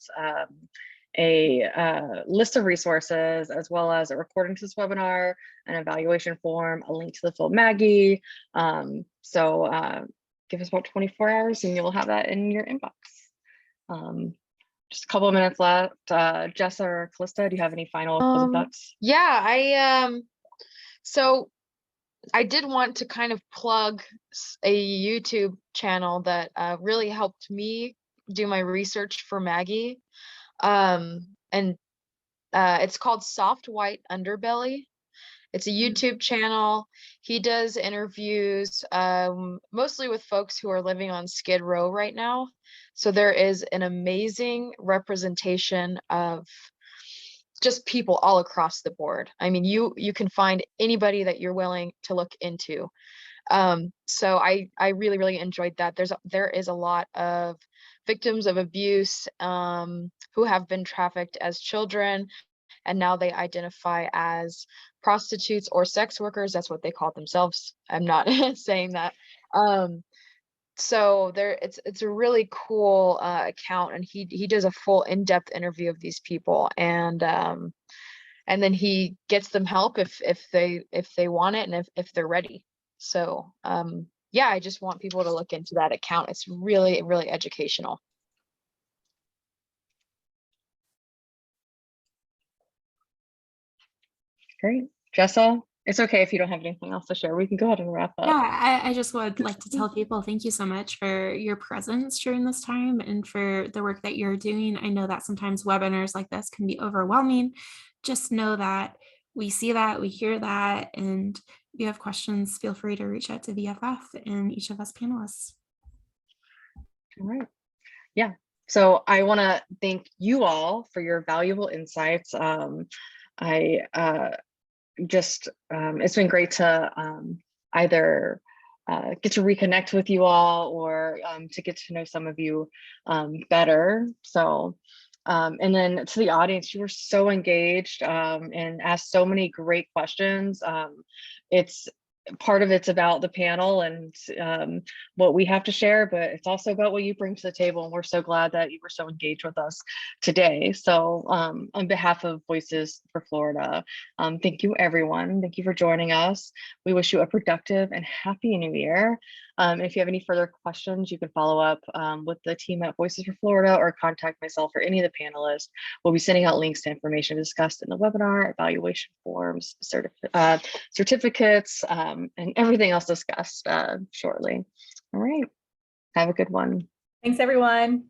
[SPEAKER 1] a list of resources, as well as a recording to this webinar, an evaluation form, a link to the film Maggie. So give us about 24 hours and you'll have that in your inbox. Just a couple of minutes left. Jessa or Calista, do you have any final closing thoughts?
[SPEAKER 5] Yeah, so I did want to kind of plug a YouTube channel that really helped me do my research for Maggie. And it's called Soft White Underbelly. It's a YouTube channel. He does interviews mostly with folks who are living on Skid Row right now. So there is an amazing representation of just people all across the board. I mean, you can find anybody that you're willing to look into. So I really, really enjoyed that. There is a lot of victims of abuse who have been trafficked as children, and now they identify as prostitutes or sex workers. That's what they call themselves. I'm not saying that. So it's a really cool account, and he does a full in-depth interview of these people, and then he gets them help if they want it, and if they're ready. So yeah, I just want people to look into that account. It's really, really educational.
[SPEAKER 1] Great. Jessa, It's okay if you don't have anything else to share. We can go ahead and wrap up.
[SPEAKER 2] Yeah, I just would like to tell people thank you so much for your presence during this time and for the work that you're doing. I know that sometimes webinars like this can be overwhelming. Just know that we see that, we hear that, and if you have questions, feel free to reach out to VFF and each of us panelists.
[SPEAKER 1] All right. Yeah. So I want to thank you all for your valuable insights. It's been great to either get to reconnect with you all or to get to know some of you better. So, and then to the audience, you were so engaged and asked so many great questions. It's part of it's about the panel and what we have to share, but it's also about what you bring to the table. And we're so glad that you were so engaged with us today. So on behalf of Voices for Florida, thank you, everyone. Thank you for joining us. We wish you a productive and happy new year. If you have any further questions, you can follow up with the team at Voices for Florida or contact myself or any of the panelists. We'll be sending out links to information discussed in the webinar, evaluation forms, certificates, and everything else discussed shortly. All right. Have a good one.
[SPEAKER 3] Thanks, everyone.